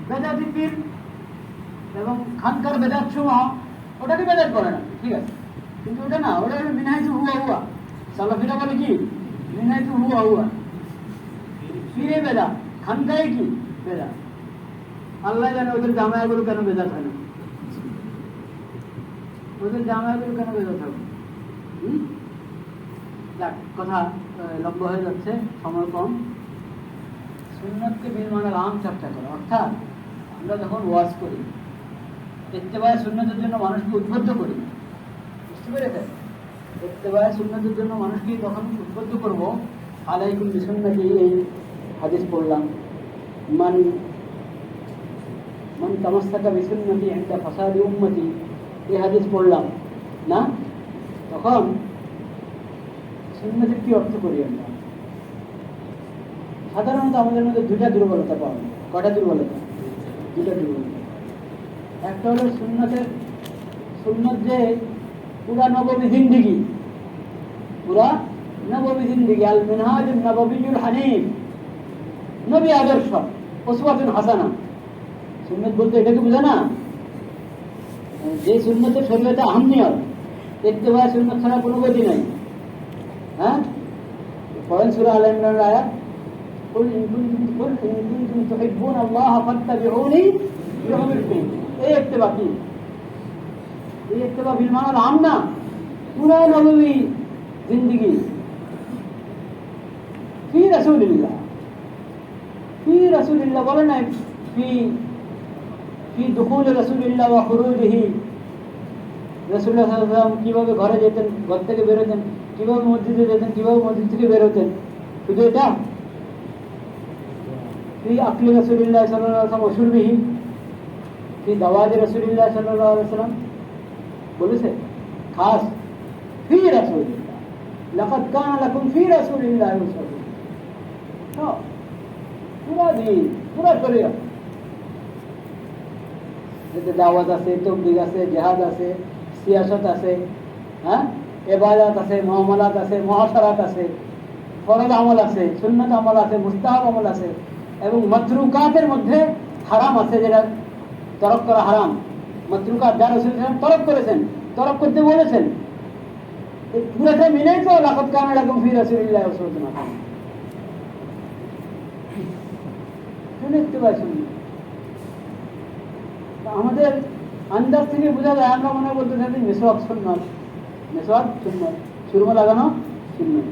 বেদাতি পীর এবং খানকার বেদাত সমূহ ওটাকে বেদাত করে না, ঠিক আছে, কিন্তু ওটা না, ওটা হলো বিনাইতু হুয়া হুয়া। সালাফিরা বলে কি বিনাইতু হুয়া হুয়া, ফিরে বেদা, খানকায় কি বেদা, আল্লাহ জানে ওদের জামায়াগুলো কেন বেদা থাকে, ওদের জামায়াগুলো কেন বেদা থাকে। যাক, কথা লম্বা হয়ে যাচ্ছে, সময় কম। সুন্নতকে বিল মানার আম চর্চা করা, অর্থাৎ আমরা যখন ওয়াজ করি, ইত্তেবায়ে সুন্নতের জন্য মানুষকে উদ্বুদ্ধ করি, বুঝতে পেরেছেন? ইত্তেবায়ে সুন্নতের জন্য মানুষকে যখন উদ্বুদ্ধ করব, আলাইকুম বিসুন্নতি, এই হাদিস পড়লাম, মান মান তামাসসাকা বিসুন্নতি ইনদা ফাসাদি উম্মতি, এই হাদিস পড়লাম না, তখন সুন্নতের কি অর্থ করি আমরা? সাধারণত আমাদের মধ্যে দুটা দুর্বলতা পাওয়া যায়। কটা দুর্বলতা? দুটা দুর্বলতা। একটা হলো সুন্নত যে পুরা নববী জিন্দেগি, পুরা নববী জিন্দেগি, আল মিনহাজুন নববিয়ুল হানিফ, নবী আদর্শ, উসওয়াতুন হাসানা। সুন্নত বলতে এটাকে বোঝা না যে সুন্নতের শরীয়তে আহমিয়ত, ইত্তেবায়ে সুন্নত ছাড়া কোনো গতি নাই। হ্যাঁ, পড়েন সূরা আল ইমরানের আয়াত, কুল ইন কুনতুম তুহিব্বুনা আল্লাহ ফাত্তাবিউনি ইউহিব্বুকুম। এই ইত্তেবা কি? এই ইত্তেবা বিল মানার আম না, পুরা নববী জিন্দেগি, ফি রাসূলিল্লাহ, ফি রাসূলিল্লাহ বলে না, ফি দুখুল রাসূলিল্লাহ ওয়া খুরুজিহি, রাসূলুল্লাহ সাল্লাল্লাহু আলাইহি ওয়াসাল্লাম কিভাবে ঘরে যেতেন, ঘর থেকে বেরোতেন, কিভাবে মসজিদে যেতেন, কিভাবে মসজিদ থেকে বেরোতেন, শুধু এটা? ফি আকলি রাসূলিল্লাহ সাল্লাল্লাহু আলাইহি ওয়াসাল্লাম ওয়া শুরবিহি, ফি দাওয়াজি রাসূলিল্লাহ সাল্লাল্লাহু আলাইহি ওয়াসাল্লাম বলেছে খাস ফি রাসূলিল্লাহ, লাকাদ কানা লাকুম ফি রাসূলিল্লাহি উসওয়াতুন, তো পুরা দিন, পুরা শরীয়ত, এতে দাওয়াত আছে, তাবলীগ আছে, জিহাদ আছে, সিয়াসত আছে, হ্যাঁ, ইবাদত আছে, মুআমালাত আছে, মুআশারাত আছে, ফরজ আমল আছে, সুন্নাত আমল আছে, মুস্তাহাব আমল আছে, এবং মাতরুকাতের মধ্যে হারাম আছে, যেটা তরক করা হারাম। মাতরুকাত যা রাসূল সাল্লাল্লাহু আলাইহি ওয়াসাল্লাম তরক করেছেন, তরক করতে বলেছেন, এই পুরোটা মিলেই তো লাকাদ কানা লাকুম ফি রাসূলিল্লাহি উসওয়াতুন হাসানাহ। শুনতে পাচ্ছেন? আমাদের আন্দাজ থেকে বোঝা যায়, আমরা মনে বলতে থাকি মেসওয়াক সুন্নাত, মেসওয়াক সুন্নাত, সুরমা লাগানো সুন্নাত,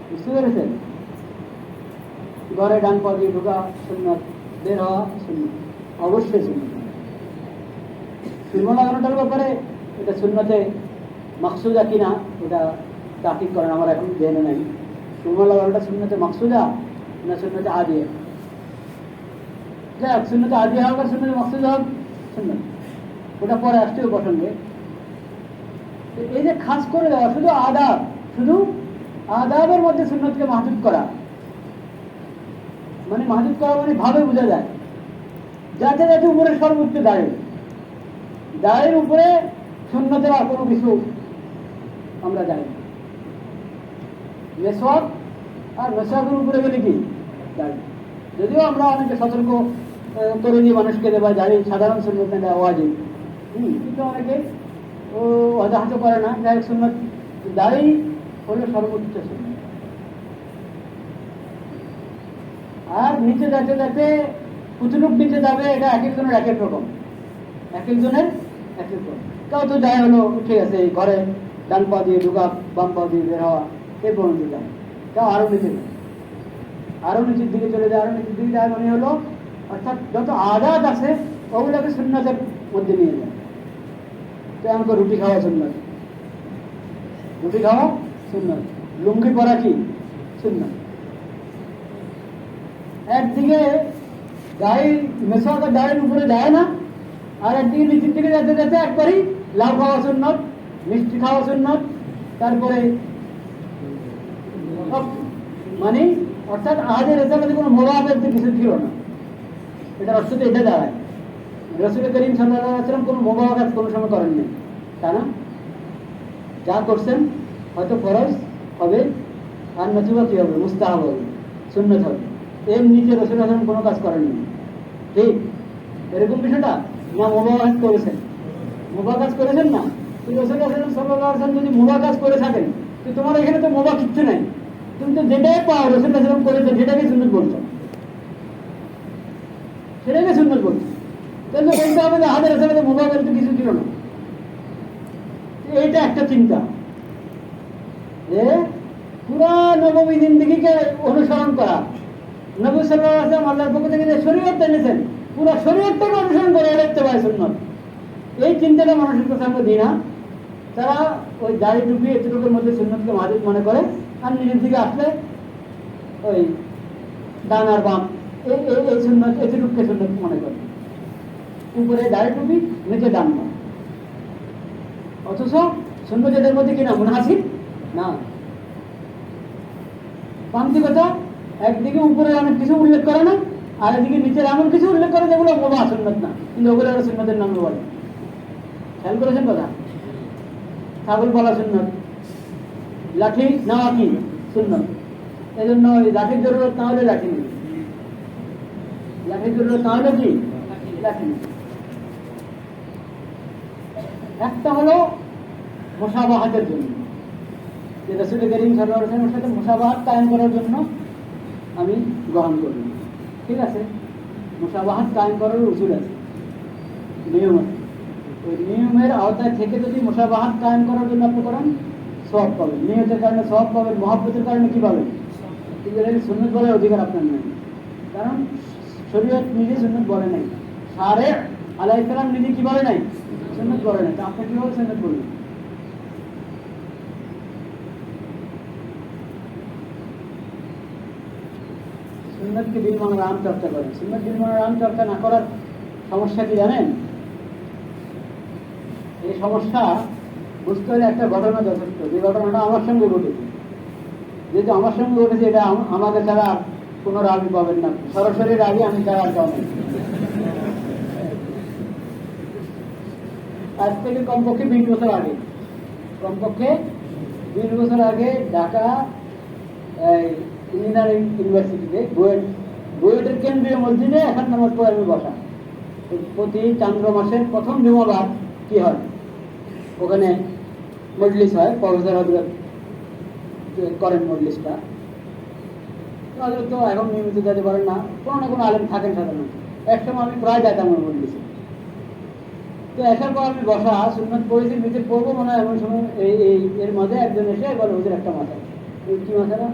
বুঝতে পেরেছেন? ঘরে ডান পা দিয়ে ঢোকা সুন্নাত, বের হওয়া সুন্নাত, অবশ্যই সুন্নাত। সুরমা লাগানোটার ব্যাপারে এটা সুন্নতে মাকসুদা কিনা এটা তাহকিক করেন, আমার এখন জেনে নাই। সুরমা লাগানোটা সুন্নতে মাকসুদা না সুন্নতে আদিয়া? যাক, সুন্নতে আদিয়া হোক আর সুন্নতে মাকসুদা হোক, সুন্নত, ওটা পরে আসছে ওই প্রসঙ্গে। এই যে খাস করে দেওয়া, শুধু আদাব, শুধু আদাবের মধ্যে সুন্নতকে মাহদুদ করা, মানে মাহদুদ করা মানে ভাবে বোঝা যায়, যাতে যাতে উপরে সর্বোচ্চ দাঁড়ের উপরে সুন্নতের আর কোনো কিছু আমরা জানি। মেসওয়াক আর মেসওয়াকের উপরে গেলে কি দাঁড়ি, যদিও আমরা অনেকে সতর্ক করে দিয়ে মানুষকে দেওয়া জানি সাধারণ সুন্নত ওয়াজিব, কিন্তু অনেকে অজাহাত করে না। যাই সুন্নত, দাড়ি হলো সর্বোচ্চ সুন্নত। আর নিচে যাতে যাতে কুচুলুক নিচে যাবে, এটা এক একজনের এক এক রকম, এক একজনের এক এক রকম। কেউ তো যায় হলো উঠে গেছে ঘরে ডান পা দিয়ে ঢুকা, বাম পা দিয়ে বের হওয়া, এই পর্যন্ত যায়। কেউ আরো নিচে যায়, আরো নিচের দিকে চলে যায়, আরো নিচের দিকে যায়, মানে হলো অর্থাৎ যত আদাত আছে ওগুলোকে সুন্নতের মধ্যে নিয়ে যায়। তো আমাকে রুটি খাওয়া সুন্নত, রুটি খাওয়া সুন্নত, লুঙ্গি পরা কি সুন্নত। একদিকে গায়ে মেসওয়াকের দাঁড়ের উপরে যায় না, আর একদিকে নিচের দিকে যেতে যেতে একবারই লাউ খাওয়া সুন্নত, মিষ্টি খাওয়া সুন্নত, তারপরে মানে অর্থাৎ আহাদের রেসালাতে কোনো মোবাবের কিছু ছিল না। এটা অর্থ তো এটা দাঁড়ায়, রাসূল করিম সাল্লাল্লাহু আলাইহি ওয়াসাল্লাম কোনো মোবাবাত কোনো সময় করেননি, তাই না? যা করছেন হয়তো ফরজ হবে, আর নতুবা কি হবে, মুস্তাহাব হবে, সুন্নত হবে, এর নিচে রাসূল সাল্লাল্লাহু আলাইহি ওয়াসাল্লাম কোনো কাজ করেননি। ঠিক এরকম বিষয়টা না, মোবাবাত করেছেন, মোবাকাজ করেছেন না। রাসূল সাল্লাল্লাহু আলাইহি ওয়াসাল্লাম যদি মোবাকাজ করে থাকেন, তো তোমার এখানে তো মোবা কিচ্ছু নাই, তুমি তো যেটাই পাও রসুল্লাহ সাল্লাম করেছেন সেটাকে সুন্নত বলছো, সেটাকে সুন্নত বলছো। তাহলে বলতে হবে যে হাজার হাজার মোবাইল তো কিছু ছিল না। এইটা একটা চিন্তা যে পুরা নবী জিন্দেগিকে অনুসরণ করা। নবী সাল্লাল্লাহু আলাইহি ওয়াসাল্লাম আল্লাহর পক্ষ থেকে যে শরীয়ত এনেছেন পুরো শরীয়তটাকে অনুসরণ করে দেখতে পায় সুন্নত। এই চিন্তাটা মানুষের কাছে আমরা দিই না। তারা ওই দাড়ি টুপি এতটুকুর মধ্যে সুন্নতকে মাজিদ মনে করে, আর নিজের দিকে আসলে ওই ডান আর বাম এই সুন্নত এতটুকুকে সুন্নত মনে করে। উপরে দাড়ি টুপি, নিচে ডান বাম। অথচ সুন্নত এদের মধ্যে কিনা মুনহাসিব না, প্রান্তিকতা। একদিকে উপরে অনেক কিছু উল্লেখ করে না, আর একদিকে নিচের এমন কিছু উল্লেখ করে যেগুলো মুবাহ সুন্নত না, কিন্তু ওগুলো সুন্নতের নাম বলে। খেয়াল করেছেন কথা? ছাগল বলা সুন্নত, লাঠি নেওয়া কি সুন্নত। এই জন্য লাঠির জরুরত না হলে লাঠি নেই, লাঠির জরুরত না হলে কি লাঠি নেই। একটা হলো মুসাবাহাতের জন্য, যে রাসূল করিম সাল্লাল্লাহু আলাইহি ওয়াসাল্লামের সাথে মুসাবাহাত কায়েম করার জন্য আমি গ্রহণ করি। ঠিক আছে, মুসাবাহাত কায়েম করার উসুল আছে, নিয়ম আছে। ওই নিয়মের আওতায় থেকে যদি মুসাবাহাত কায়েম করার জন্য আপনি করেন, সওয়াব পাবেন। নিয়তের কারণে সওয়াব পাবেন, মহব্বতের কারণে কি পাবেন? কিন্তু এটা সুন্নত বলার অধিকার আপনার নেই, কারণ শরীয়ত নিজে সুন্নত বলে নাই, শারে আলাইহিস সালাম নিজে কি বলে নাই? সুন্নত বলে নাই। তা আপনি কিভাবে সুন্নত বলবেন? সুন্নতকে দিল মনের আম চর্চা করেন। সুন্নত দিল মনের আম চর্চা না করার সমস্যা কি জানেন? এই সমস্যা বুঝতে হলে একটা ঘটনা যথেষ্ট, যে ঘটনাটা আমার সঙ্গে ঘটেছে। যেহেতু আমার সঙ্গে ঘটেছে, এটা আমাকে ছাড়া কোনো রাবি পাবেন না, সরাসরি রাবি আমি ছাড়া আর কেউ নেই। আজ থেকে কমপক্ষে 20 বছর আগে, কমপক্ষে 20 বছর আগে ঢাকা ইঞ্জিনিয়ারিং ইউনিভার্সিটিতে বুয়েটের কেন্দ্রীয় মসজিদে এখন নামাজ পড়ে আমি বসা। প্রতি চান্দ্র মাসের প্রথম জুমাবার কি হয়, ওখানে মজলিস হয়, প্রফেসর হযরত করেন মজলিসটা। হযরত তো এখন নিয়মিত যেতে পারেন না, কোনো না কোনো আলেম থাকেন সাধারণত। একসময় আমি প্রায় যেতাম ওই মজলিসে। তো আসার পর আমি বসা, সুন্নত পড়েছি, নিচে পড়বো মনে হয় এমন সময় এর মাঝে একজন এসে বলে, হুজুর একটা মাথা। কি মাথাটা?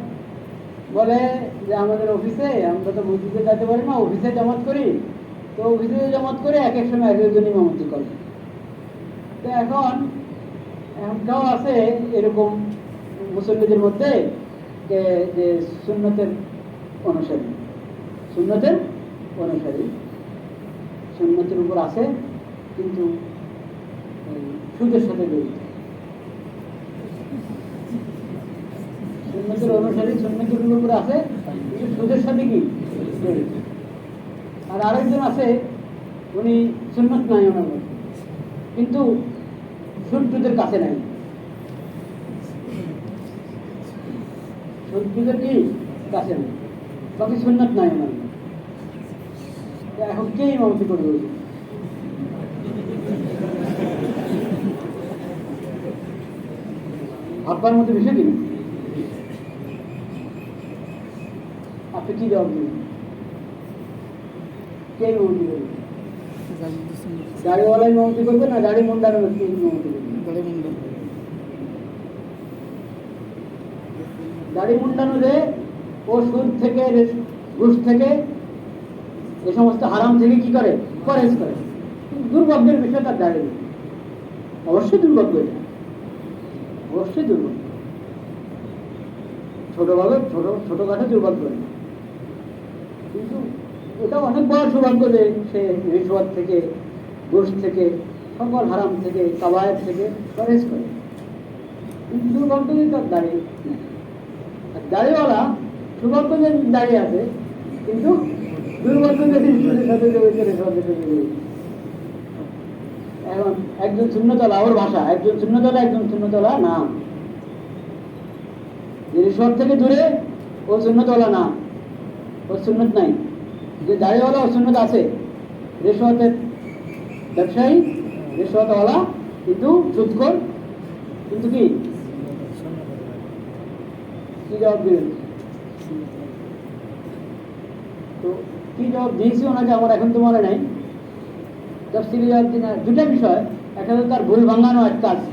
বলে যে আমাদের অফিসে, আমরা তো মসজিদে যেতে পারি না, অফিসে জামাত করি। তো অফিসে জামাত করে এক এক সময় এক একজন ইমামতি করে। তো এখন কেউ আছে এরকম মুসল্লিদের মধ্যে যে সুন্নতের অনুসারী, সুন্নতের অনুসারী, সুন্নতের উপর আছে কিন্তু সুদের সাথে জড়িত। সুন্নতের অনুসারী সুন্নতের উপর আছে কিন্তু সুদের সাথে কি জড়িত। আর আরেকজন আছে, উনি সুন্নত নাই ওনার মধ্যে, কিন্তু সুদ-টুদের কাছে নাই। সুদ-টুদের কি কাছে নাই, বাকি সুন্নত নাই ওনার মধ্যে। এখন কে ইমামতি করবে? ভাববার মতো বিষয় কি? আপনি কি জবাব দেবেন? কে ইমামতি করবে? গাড়িওয়ালা ইমামতি করবে না গাড়ি মুন্ডার ইমামতি করবে? গাড়ি মুন্ডানো যে ও সুদ থেকে, ঘুষ থেকে, এ সমস্ত হারাম থেকে কি করে? পরেজ করে। দুর্ভাগ্যের বিষয় তার দাঁড়িয়ে নেই। অবশ্যই দুর্ভাগ্য, এটা অবশ্যই দুর্ভাগ্য। ছোটভাবে ছোটখাটো দুর্ভাগ্য, কিন্তু ওটা অনেক বড় সৌভাগ্য যে সে রিশওয়াত থেকে, ঘুষ থেকে, সকল হারাম থেকে, কাবায়ের থেকে পরেজ করে। কিন্তু দুর্ভাগ্য যে তার দাঁড়িয়ে নেই। আর দাঁড়িয়েওয়ালা সৌভাগ্য যে দাঁড়িয়ে আছে, কিন্তু দুর্ভাগ্য যে সাথে এখন একজন শূন্যতলা, ওর ভাষা একজন শূন্যতলা, একজন শূন্যতলা না। যে রিশওয়াত থেকে দূরে ও শূন্যতলা না, ওর সুন্নত নাই। যে দাড়িওয়ালা ওর সুন্নত আছে। রিশওয়াতের ব্যবসায়ী, রিশওয়াতওয়ালা কিন্তু সুদখোর, কিন্তু কি কি জবাব দেবেন? তো কি জবাব দিয়েছি ওনাকে আমার এখন তো মনে নাই। তফসিলি জবাব দিন দুটা বিষয়, একটা হলো তার ভুল ভাঙানো একটা আছে,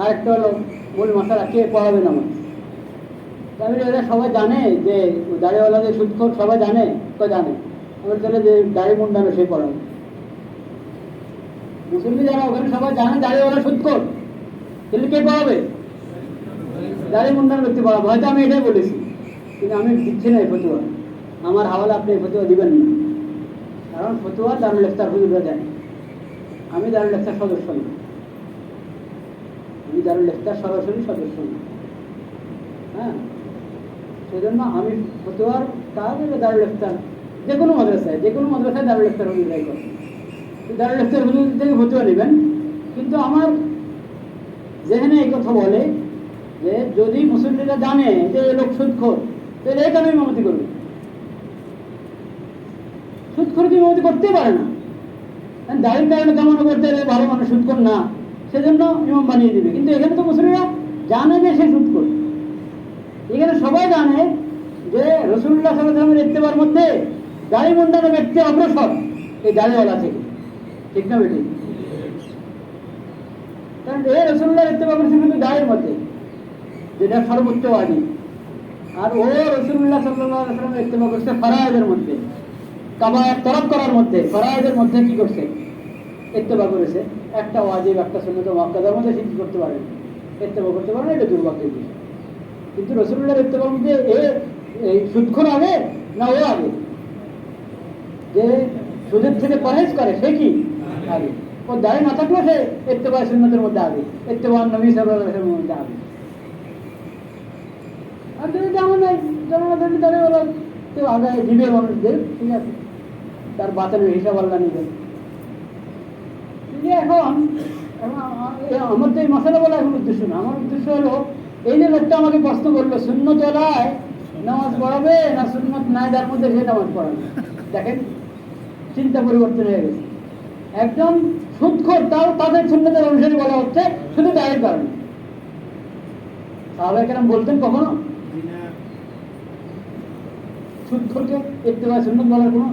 আর একটা হলো মূল মশালা কে পড়াবেন আমার। তাহলে এরা সবাই জানে যে দাড়িওয়ালাদের সুদখোর, সবাই জানে তো জানে, আমার তাহলে যে দাড়ি মুন্ডানো সে পড়াবে। মুসলিম যারা ওখানে সবাই জানে দাড়িওয়ালা সুদখোর, তাহলে কে পড়াবে? দাড়ি মুন্ডানো ব্যক্তি পড়াবে। হয়তো আমি এটাই বলেছি, কিন্তু আমি দিচ্ছি না এই ফতুয়া। আমার হাওয়ালা আপনি এই ফতুয়া দিবেন না, কারণ ফতুয়া দারুল ইফতার হুজুররা জানে। আমি দারুল ইফতার সদস্য না, আমি দারুল ইফতার সরাসরি সদস্য না। হ্যাঁ, সেই জন্য আমি ফতুয়ার কাজ দারুল ইফতার যে কোনো মাদ্রাসায় দারুল ইফতার হুজুরাই করে। দারুল ইফতার হুজুর থেকে ফতুয়া নেবেন, কিন্তু আমার যেখানে এই কথা বলে যে যদি মুসলিমরা জানে যে এই লোক সুদখোর, তাহলে এই কেন ইমামতি করবে? সুদখোর কি ইমামতি করতেই পারে না, দাঁড়িয়ে দাঁড়ানো কেমন করতে গেলে ভালো মানুষ সুদখোর না, সেজন্য ইমাম বানিয়ে দিবে। কিন্তু এখানে তো মুসলিমরা জানে যে সে সুদখোর। এখানে সবাই জানে যে রাসূলুল্লাহ সাল্লাল্লাহু আলাইহি ওয়াসাল্লামের ইত্তেবার মধ্যে দাড়ি মুন্ডানো ব্যক্তি অগ্রসর এই দাড়িওয়ালা থেকে, ঠিক না বেটি? কারণ এই রাসূলুল্লাহর ইত্তেবা করছে কিন্তু দাড়ির মধ্যে, যেটা সর্বোচ্চ ওয়াজিব। আর ও রাসূলুল্লাহ সাল্লাল্লাহু আলাইহি ওয়াসাল্লামের ইত্তেবা করছে ফরায়েদের মধ্যে, কাবায়ের তরক করার মধ্যে, ফরায়েদের মধ্যে কি করছে? ইত্তেবা করেছে। একটা ওয়াজিব একটা সুন্নাত মুআক্কাদার মধ্যে সিদ্ধ করতে পারেন, ইত্তেবা করতে পারেন, এটা দুর্ভাগ্যের বিষয়। কিন্তু রাসূলুল্লাহর ইত্তেবার মধ্যে এই সুদখোর আগে না ও আগে? যে সুদের থেকে পরহেজ করে সে কি আগে? ও দাড়ি না থাকলেও সে ইত্তেবা সুন্নাতের মধ্যে আগে, ইত্তেবা নবী সাল্লাল্লাহু আলাইহি ওয়াসাল্লামের মধ্যে আগে। আর যদি তেমন নাই, জনগণ দাড়িওয়ালা কেউ আগে দিবে মানুষদের, ঠিক আছে, তার বাতিলের হিসাব আল্লাহ নেবেন। এখন আমার তো এই মশালা বলা এখন উদ্দেশ্য না। আমার উদ্দেশ্য হলো এই যে লোকটা আমাকে প্রশ্ন করলো সুন্নত ওয়ালায় নামাজ পড়াবে না সুন্নত নাই যার মধ্যে সে নামাজ পড়াবে। দেখেন চিন্তা পরিবর্তন হয়ে গেছে। একদম সুদখোর, তাও তাদের সুন্নতের অনুসারী বলা হচ্ছে শুধু দায়ের কারণে। সাহাবায়ে কেরাম বলতেন কখনো সুদখোরকে ইত্তেবা সুন্নত বলার কোনো,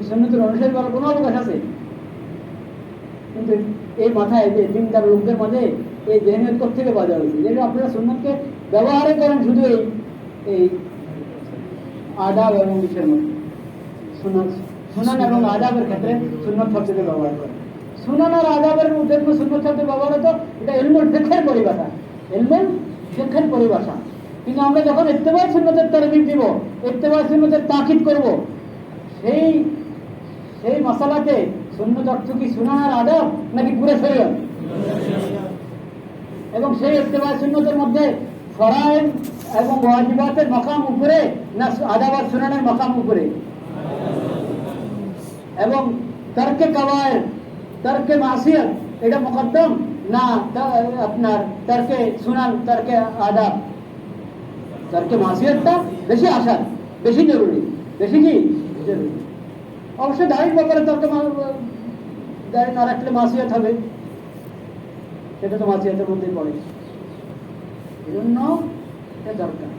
সুন্নতের অনুসারী বলার কোনো অবকাশ আছে? কিন্তু এই মাথায় যে দিনদার লোকদের মাঝে এই জেহেনিয়ত থেকে বাজার হয়েছে, যেটা আপনারা সুন্নতকে ব্যবহারে করেন শুধু এই আদাব এবং বিষয়ের মধ্যে। সুনান এবং আদাবের ক্ষেত্রে সুন্নত শব্দকে ব্যবহার করেন। সুনান আর আদাবের মধ্যে সুন্নত শব্দ ব্যবহার হতো, এটা ইলমুল ফিকহের পরিভাষা, ইলমুল ফিকহের পরিভাষা। কিন্তু আমরা যখন ইত্তেবা সুন্নতের তারগিব দিব, ইত্তেবা সুন্নতের তাকিদ করব, সেই মাসালাতে সুন্নত অর্থ কি সুনান আর আদাব নাকি পুরো শরীয়ত? এবং সেই ইত্তেবা সুন্নতের মধ্যে ফরায়েদ এবং ওয়াজিবাতের মাকাম উপরে না আদাব আর সুনানের মাকাম উপরে? এবং তরকে কাবায়ের, তরকে মাসিয়াত এটা মুকদ্দম না আপনার তরকে সুনান, তরকে আদাব? তরকে মাসিয়াতটা বেশি আসার, বেশি জরুরি, বেশি কি জরুরি। অবশ্যই দাড়ির ব্যাপারে তর্কে, দাড়ি না রাখলে মাসিয়াত হবে, সেটা তো মাসিয়াতের মধ্যেই পড়ে। এই জন্য এটা দরকার।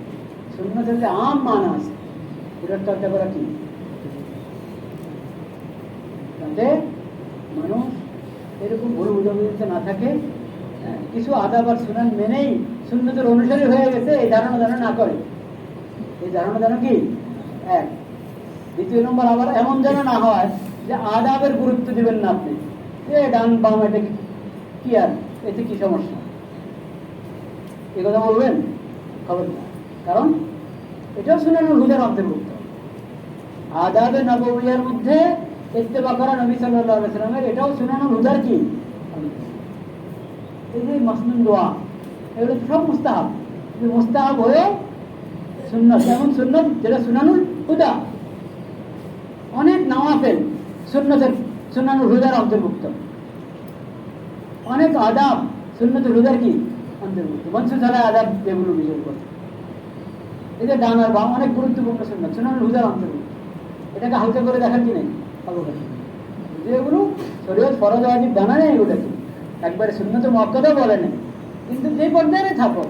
সুন্নতের যে আম মানা আছে এটার চর্চা করা কি, যাতে মানুষ এরকম ভুল বুঝাবুঝিতে না থাকে, কিছু আদাব আর সুনান মেনেই সুন্নতের অনুসারী হয়ে গেছে এই ধারণা যেন না করে। এই ধারণা যেন কি এক। দ্বিতীয় নম্বর আবার এমন যেন না হয় যে আদাবের গুরুত্ব দিবেন না আপনি, যে ডান বাম এটা কি আর এতে কি সমস্যা, এ কথা বলবেন খবর না। কারণ এটাও সুনানুল হুদার অন্তর্ভুক্ত। আদাবে নববিয়ার মধ্যে ইত্তেবা করা নবী সাল্লাল্লাহু আলাইহি ওয়াসাল্লামের, এটাও সুনানুল হুদার কি। এই যে মাসনুন দোয়া এগুলো সব মুস্তাহাব, মুস্তাহাব হয়ে সুন্নত। এমন সুন্নত যেটা সুনানুল হুদা। অনেক নওয়াফিল সুন্নতের সুনানুল হুদার অন্তর্ভুক্ত, অনেক আদাব সুন্নতুল হুদার কি অন্তর্ভুক্ত। বংশধারা আদাব যেগুলো বিষয় করে, এই যে ডান আর বাম অনেক গুরুত্বপূর্ণ সুন্নত সুনানুল হুদার অন্তর্ভুক্ত। এটাকে হালকা করে দেখার কি নেই, যেগুলো শরীয়ত ফরজ ওয়াজিব জানা নেই, এগুলো কি একবারে সুন্নত মুআক্কাদাও বলে নেই, কিন্তু যে পর্যায়ে থাকো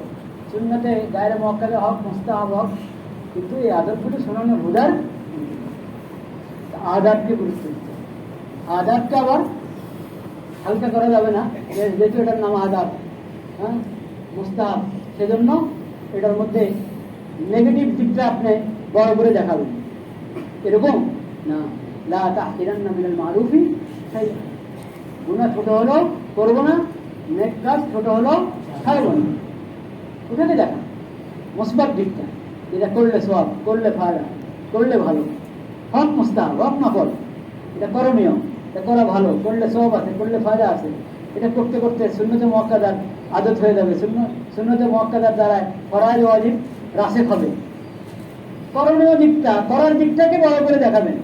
সুন্নতে গায়ের মুআক্কাদা হক, মুস্তাহাব হক, কিন্তু এই আদবগুলো শোনানো হুদার আদাবকে গুরুত্ব দিতে। আদাবকে আবার হালকা করা যাবে না, যেহেতু এটার নাম আদাব, হ্যাঁ, মুস্তাহাব, সেজন্য এটার মধ্যে নেগেটিভ দিকটা আপনি বড় করে দেখাবেন, এরকম না। লা তাহকিরান্না মিনাল মারুফি শাইআ, গুনাহ ছোট হলেও করবো না, নেক কাজ ছোট হলেও ছাড়বো না, ওটাকে দেখা মুসবাত দিকটা, এটা করলে সওয়াব, করলে ফায়দা, করলে ভালো, হক মুস্তাহাব, হক নফল, এটা করণীয়, এটা করা ভালো, করলে সওয়াব আছে, করলে ফায়দা আছে। এটা করতে করতে সুন্নতে মুআক্কাদার আদত হয়ে যাবে, সুন্নতে মুআক্কাদার দ্বারা ফরজ ওয়াজিব রাসেখ হবে। করণীয় দিকটা, করার দিকটাকে বড় করে দেখাবেন,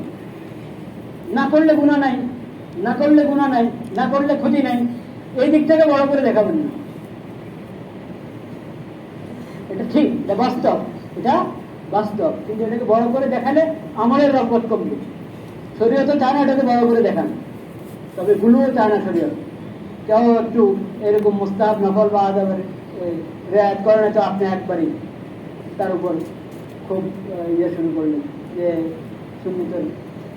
না করলে গুনাহ নাই, না করলে গুনাহ নাই, না করলে ক্ষতি নাই, এই দিকটাকে বড় করে দেখাবেন না। এটা ঠিক, এটা বাস্তব, এটা বাস্তব, কিন্তু এটাকে বড় করে দেখালে আমলের রকত কমবে। শরীয়ত চায় না এটাকে বড় করে দেখান, তবে গুলোও চায় না শরীয়ত। কেউ একটু এরকম মুস্তাহাব নফল বা আদাবের রেয়াত করে না, তো আপনি একবারই তার উপর খুব ইয়ে শুরু করলেন যে সুন্নতের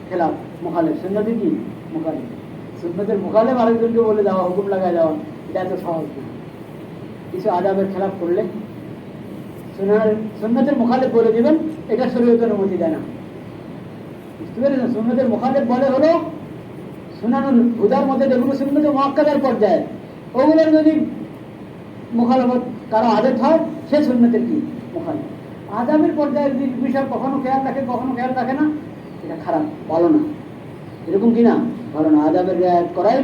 খেলাফ, মুখালেফ। সুন্নতি কি? মুখালেফ। সুন্নতের মুখালেফ আরেকজনকে বলে দেওয়া, হুকুম লাগায় দেওয়া, এটা এত সহজ না। কিছু আদাবের খেলাফ করলে সুন্নতের মুখালেফ বলে দিবেন, এটা শরীয়তের অনুমতি দেয় না। বুঝতে পেরেছেন? সুন্নতের মুখালেফ বলে হলো সুনানুল হুদার মধ্যে যেগুলো সুন্নতে মুআক্কাদার পর্যায়ে, ওগুলোর যদি মুখালেফত কারো আদত হয়, সে সুন্নতের কি? মুখালেফ। আদাবের পর্যায়ের বিষয় কখনো খেয়াল রাখে, কখনো খেয়াল রাখে না, এটা খারাপ, ভালো না। এরকম কিনা? ভালো না। আদাবের রেয়াত করাই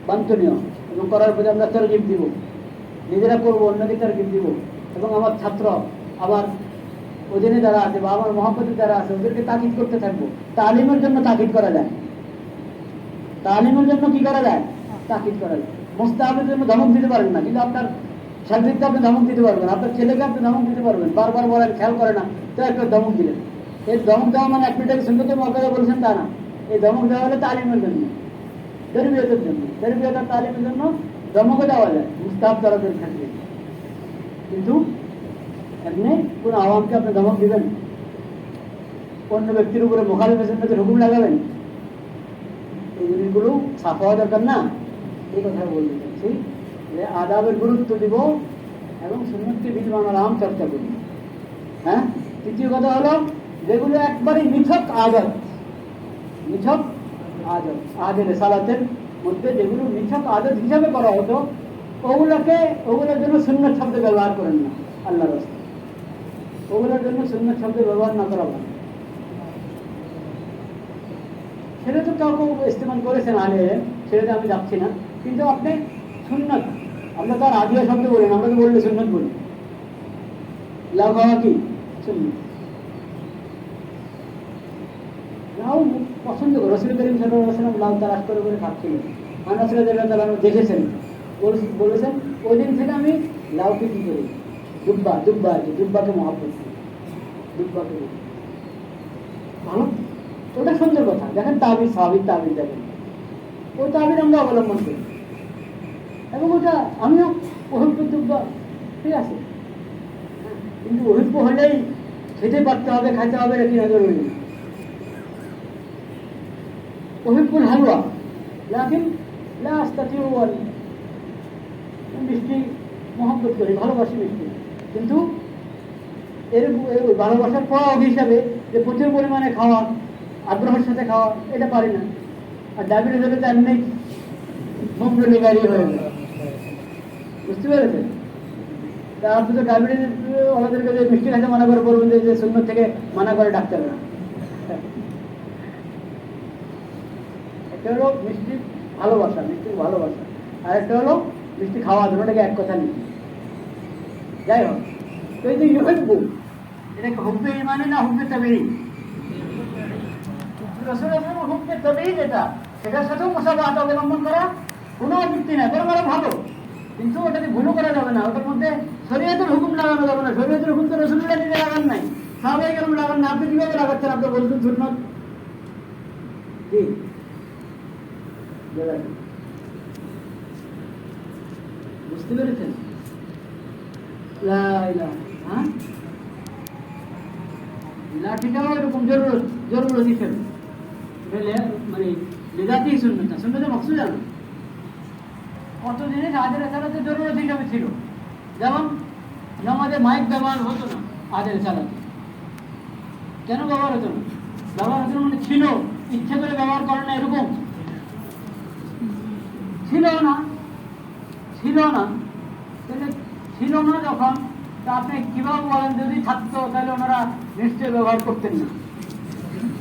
বাঞ্ছনীয়, এবং করার প্রতি আমরা তারগিব দিব, নিজেরা করবো, অন্যকে তারগিব দিব, এবং আমার ছাত্র, আমার অধীনে যারা আছে বা আমার মহব্বতে যারা আছে, ওদেরকে তাকিদ করতে থাকবো। তালিমের জন্য তাকিদ করা যায়, তালিমের জন্য কি করা যায়? তাকিদ করা যায়। মুস্তাহাবের জন্য ধমক দিতে পারবেন না, কিন্তু আপনার শারীরিককে আপনি ধমক দিতে পারবেন, আপনার ছেলেকে আপনি ধমক দিতে পারবেন। বারবার বলেন, খেয়াল করে না, তো একটা ধমক দিলেন। এই ধমক দেওয়া মানে এক মিনিটের সুন্নতের মুআক্কাদা বলছেন তা না। এই ধমক দেওয়া হলে তালিমের জন্য, তরবিয়তের জন্য, তরবিয়ত আর তালিমের জন্য ধমকও দেওয়া যায় মুস্তাহাব তরফের ক্ষেত্রে। কিন্তু এমনি কোন আওয়ামকে আপনি ধমক দিবেন, অন্য ব্যক্তির উপরে মুখালিফ সুন্নতের হুকুম লাগাবেন, এই জিনিসগুলো সাফা হওয়া দরকার না। এই কথা বলতে চাচ্ছি যে আদাবের গুরুত্ব দিব এবং সুন্নতকে বিদ্যমান আম চর্চা করি। হ্যাঁ, তৃতীয় কথা হলো যেগুলো একবারে মিথক আদত, মিথক আদত, আদের সালাতের মধ্যে যেগুলো মিথক আদত হিসাবে করা হতো, ওগুলোর জন্য সুন্নত শব্দ ব্যবহার করেন না। আল্লাহর রাস্তায় ওগুলোর জন্য সুন্নত শব্দ ব্যবহার না করা ভালো। সেটা তো কাউকে ইস্তেমাল করেছেন আগে, সেটা আমি যাচ্ছি না, কিন্তু আপনি সুন্নত, আমরা তো আর আদিয়া শব্দ বলি না, আমরা তো বললে সুন্নত বলি। লাউ খাওয়া কি? সুন্নত। লাউ পছন্দ করে রাসূল করিম সাল্লাল্লাহু আলাইহি ওয়াসাল্লাম লাউ তারাশ করে করে খাচ্ছিলেন। আনাস রাদিয়াল্লাহু তাআলা দেখেছেন, বলেছেন ওই দিন থেকে আমি লাউকে কি করি? দুব্বা আছে, দুব্বাকে মহব্বত করি, দুব্বাকে ভালো। ওটা সুন্দর কথা। দেখেন তাবির, সাহাবীর তাবির দেখেন, ওই তাবির আমরা অবলম্বন করি, এবং ওটা আমিও অভিজ্ঞ দুব্বা, ঠিক আছে, কিন্তু অভিজ্ঞ হলেই খেতে পারতে হবে, খাইতে হবে, এটা কি নজর হইল। অভিজ্ঞুল হালুয়া লাকিন লা আস্তাতিউ ওয়াল, মিষ্টি মহব্বত করি, ভালোবাসি মিষ্টি, কিন্তু এর ভালোবাসার প্রভাব হিসাবে যে প্রচুর পরিমাণে খাওয়া, আগ্রহের সাথে খাওয়া, এটা পারি না। আর ডায়াবেটিস হলে তো এমনি মুখগুলি গাড়ি হয়ে যায়, বুঝতে পেরেছেন? তা আপনি তো ডায়াবেটিস ওনাদেরকে যে মিষ্টি খাইতে মানা করে বলবেন যে সুন্নত থেকে মানা করে ডাক্তাররা। একটা হলো মিষ্টি ভালোবাসা, মিষ্টির ভালোবাসা, আর একটা হলো মিষ্টি খাওয়া, দুটোটাকে এক কথা নেই। যাই হোক, তো এই যে ইউহিব্বু, এটা হুব্বে ইমানি না হুব্বে তাবিঈ? রাসূলের হুব্বে তাবিঈ যেটা, সেটার সাথেও মুসাবাহাত অবলম্বন করা কোনো আপত্তি নাই, বরং আরো ভালো। কিন্তু ওটাকে ভুলও করা যাবে না, ওটার মধ্যে শরীয়তের হুকুম লাগানো যাবে না। শরীয়তের হুকুম তো রাসূলুল্লাহ নিজে লাগান নাই, সাহাবায়ে কেরাম লাগান না। আপনি কিভাবে লাগাচ্ছেন? আপনি বলছেন সুন্নাত কি? বুঝতে পেরেছেন? লা ইলাহা, হ্যাঁ লাঠিটাও এরকম জরুরত হিসেবে মানে লেজাতেই সুন্নত না, সুন্নতে মকসুদ জানো কত জিনিস আদের সালাতে জরুরত হিসাবে ছিল। যেমন নামাজে মাইক ব্যবহার হতো না আদের সালাতে। কেন ব্যবহার হতো না? ব্যবহার হতো না মানে ছিল, ইচ্ছে করে ব্যবহার করে না এরকম ছিল না, ছিল না। তাহলে ছিল না যখন, তা আপনি কিভাবে বলেন যদি থাকতো তাহলে ওনারা নিশ্চয়ই ব্যবহার করতেন না,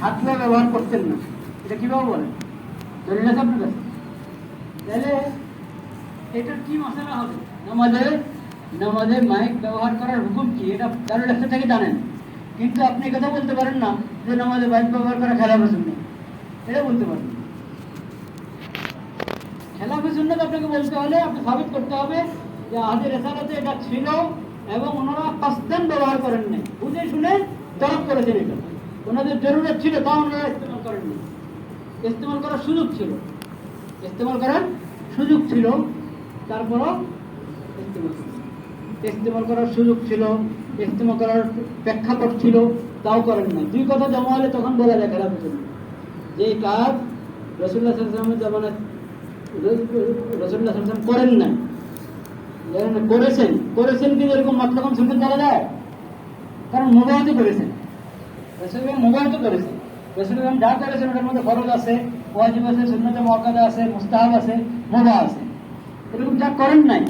থাকলে ব্যবহার করতেন না, এটা কিভাবে বলেন? দলিল আছে আপনার কাছে? তাহলে এটার কি মশলা হবে? নামাজে মাইক ব্যবহার করার হুকুম কি, এটা দারুল একটা থেকে জানেন, কিন্তু আপনি কথা বলতে পারেন না যে নামাজে মাইক ব্যবহার করা খেলাফ সুন্নাত, এটা বলতে পারেন। খেলাফ সুন্নাত আপনাকে বলতে হলে আপনি সাবিত করতে হবে যে আহাদের রেসালাতে এটা ছিল এবং ওনারা কাসদান ব্যবহার করেন নাই, বুঝে শুনে তরফ করেছেন। এটা ওনাদের জরুরত ছিল, তা ওনারা ইস্তেমাল করেননি। ইস্তেমাল করার সুযোগ ছিল, ইস্তেমাল করার সুযোগ ছিল, তারপরও ইস্তেমাল করার সুযোগ ছিল, ইস্তেমাল করার প্রেক্ষাপট ছিল, তাও করেন না। দুই কথা জমা হলে তখন বলা যায় খেলাফ সুন্নাত। যে কাজ রাসূলুল্লাহ সাল্লাল্লাহু আলাইহি ওয়াসাল্লামের জামানায় রাসূলুল্লাহ সাল্লাল্লাহু আলাইহি ওয়াসাল্লাম করেন নাই, করেছেন কি এরকম মাতলাকাম সুন্নাত বলা যায়? কারণ মুবাহাত করেছেন, রাসূলুল্লাহ মুবাহাত করেছেন। রাসূলুল্লাহ যা করেছেন ওটার মধ্যে ফরজ আছে, ওয়াজিব আছে, সুন্নতে মুআক্কাদা আছে, মুস্তাহাব আছে, মুবাহ আছে। এরকম যা করেন নাই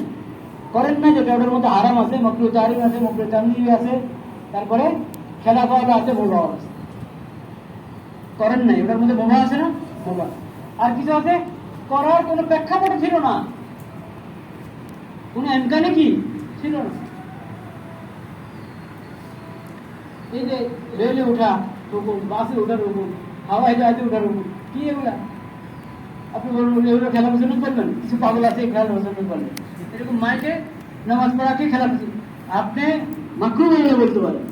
যেটা ওটার মধ্যে হারাম আছে, মাকরুহ তাহরিম আছে, মাকরুহ তানজিহ আছে, তারপরে খেলাফত আছে, মুবাহ আছে। করেন নাই, ওটার মধ্যে মুবাহ আছে না, মুবাহ। আর কিছু আছে করার কোনো প্রেক্ষাপট ছিল না, কোন এমকানে কি ছিল না। এই যে রেলে ওঠা হুকুম, বাসে ওঠার হুকুম, হাওয়াই জাহাজে ওঠার হুকুম, কি এগুলা? আপনি বলুন এগুলো খেলাফ সুন্নাত বলবেন? কিছু পাগল আছে খেলাফ সুন্নাত বলবেন। এরকম মাইকে নামাজ পড়াকে খেলাফ সুন্নাত, আপনি মাকরু বলে বলতে পারেন।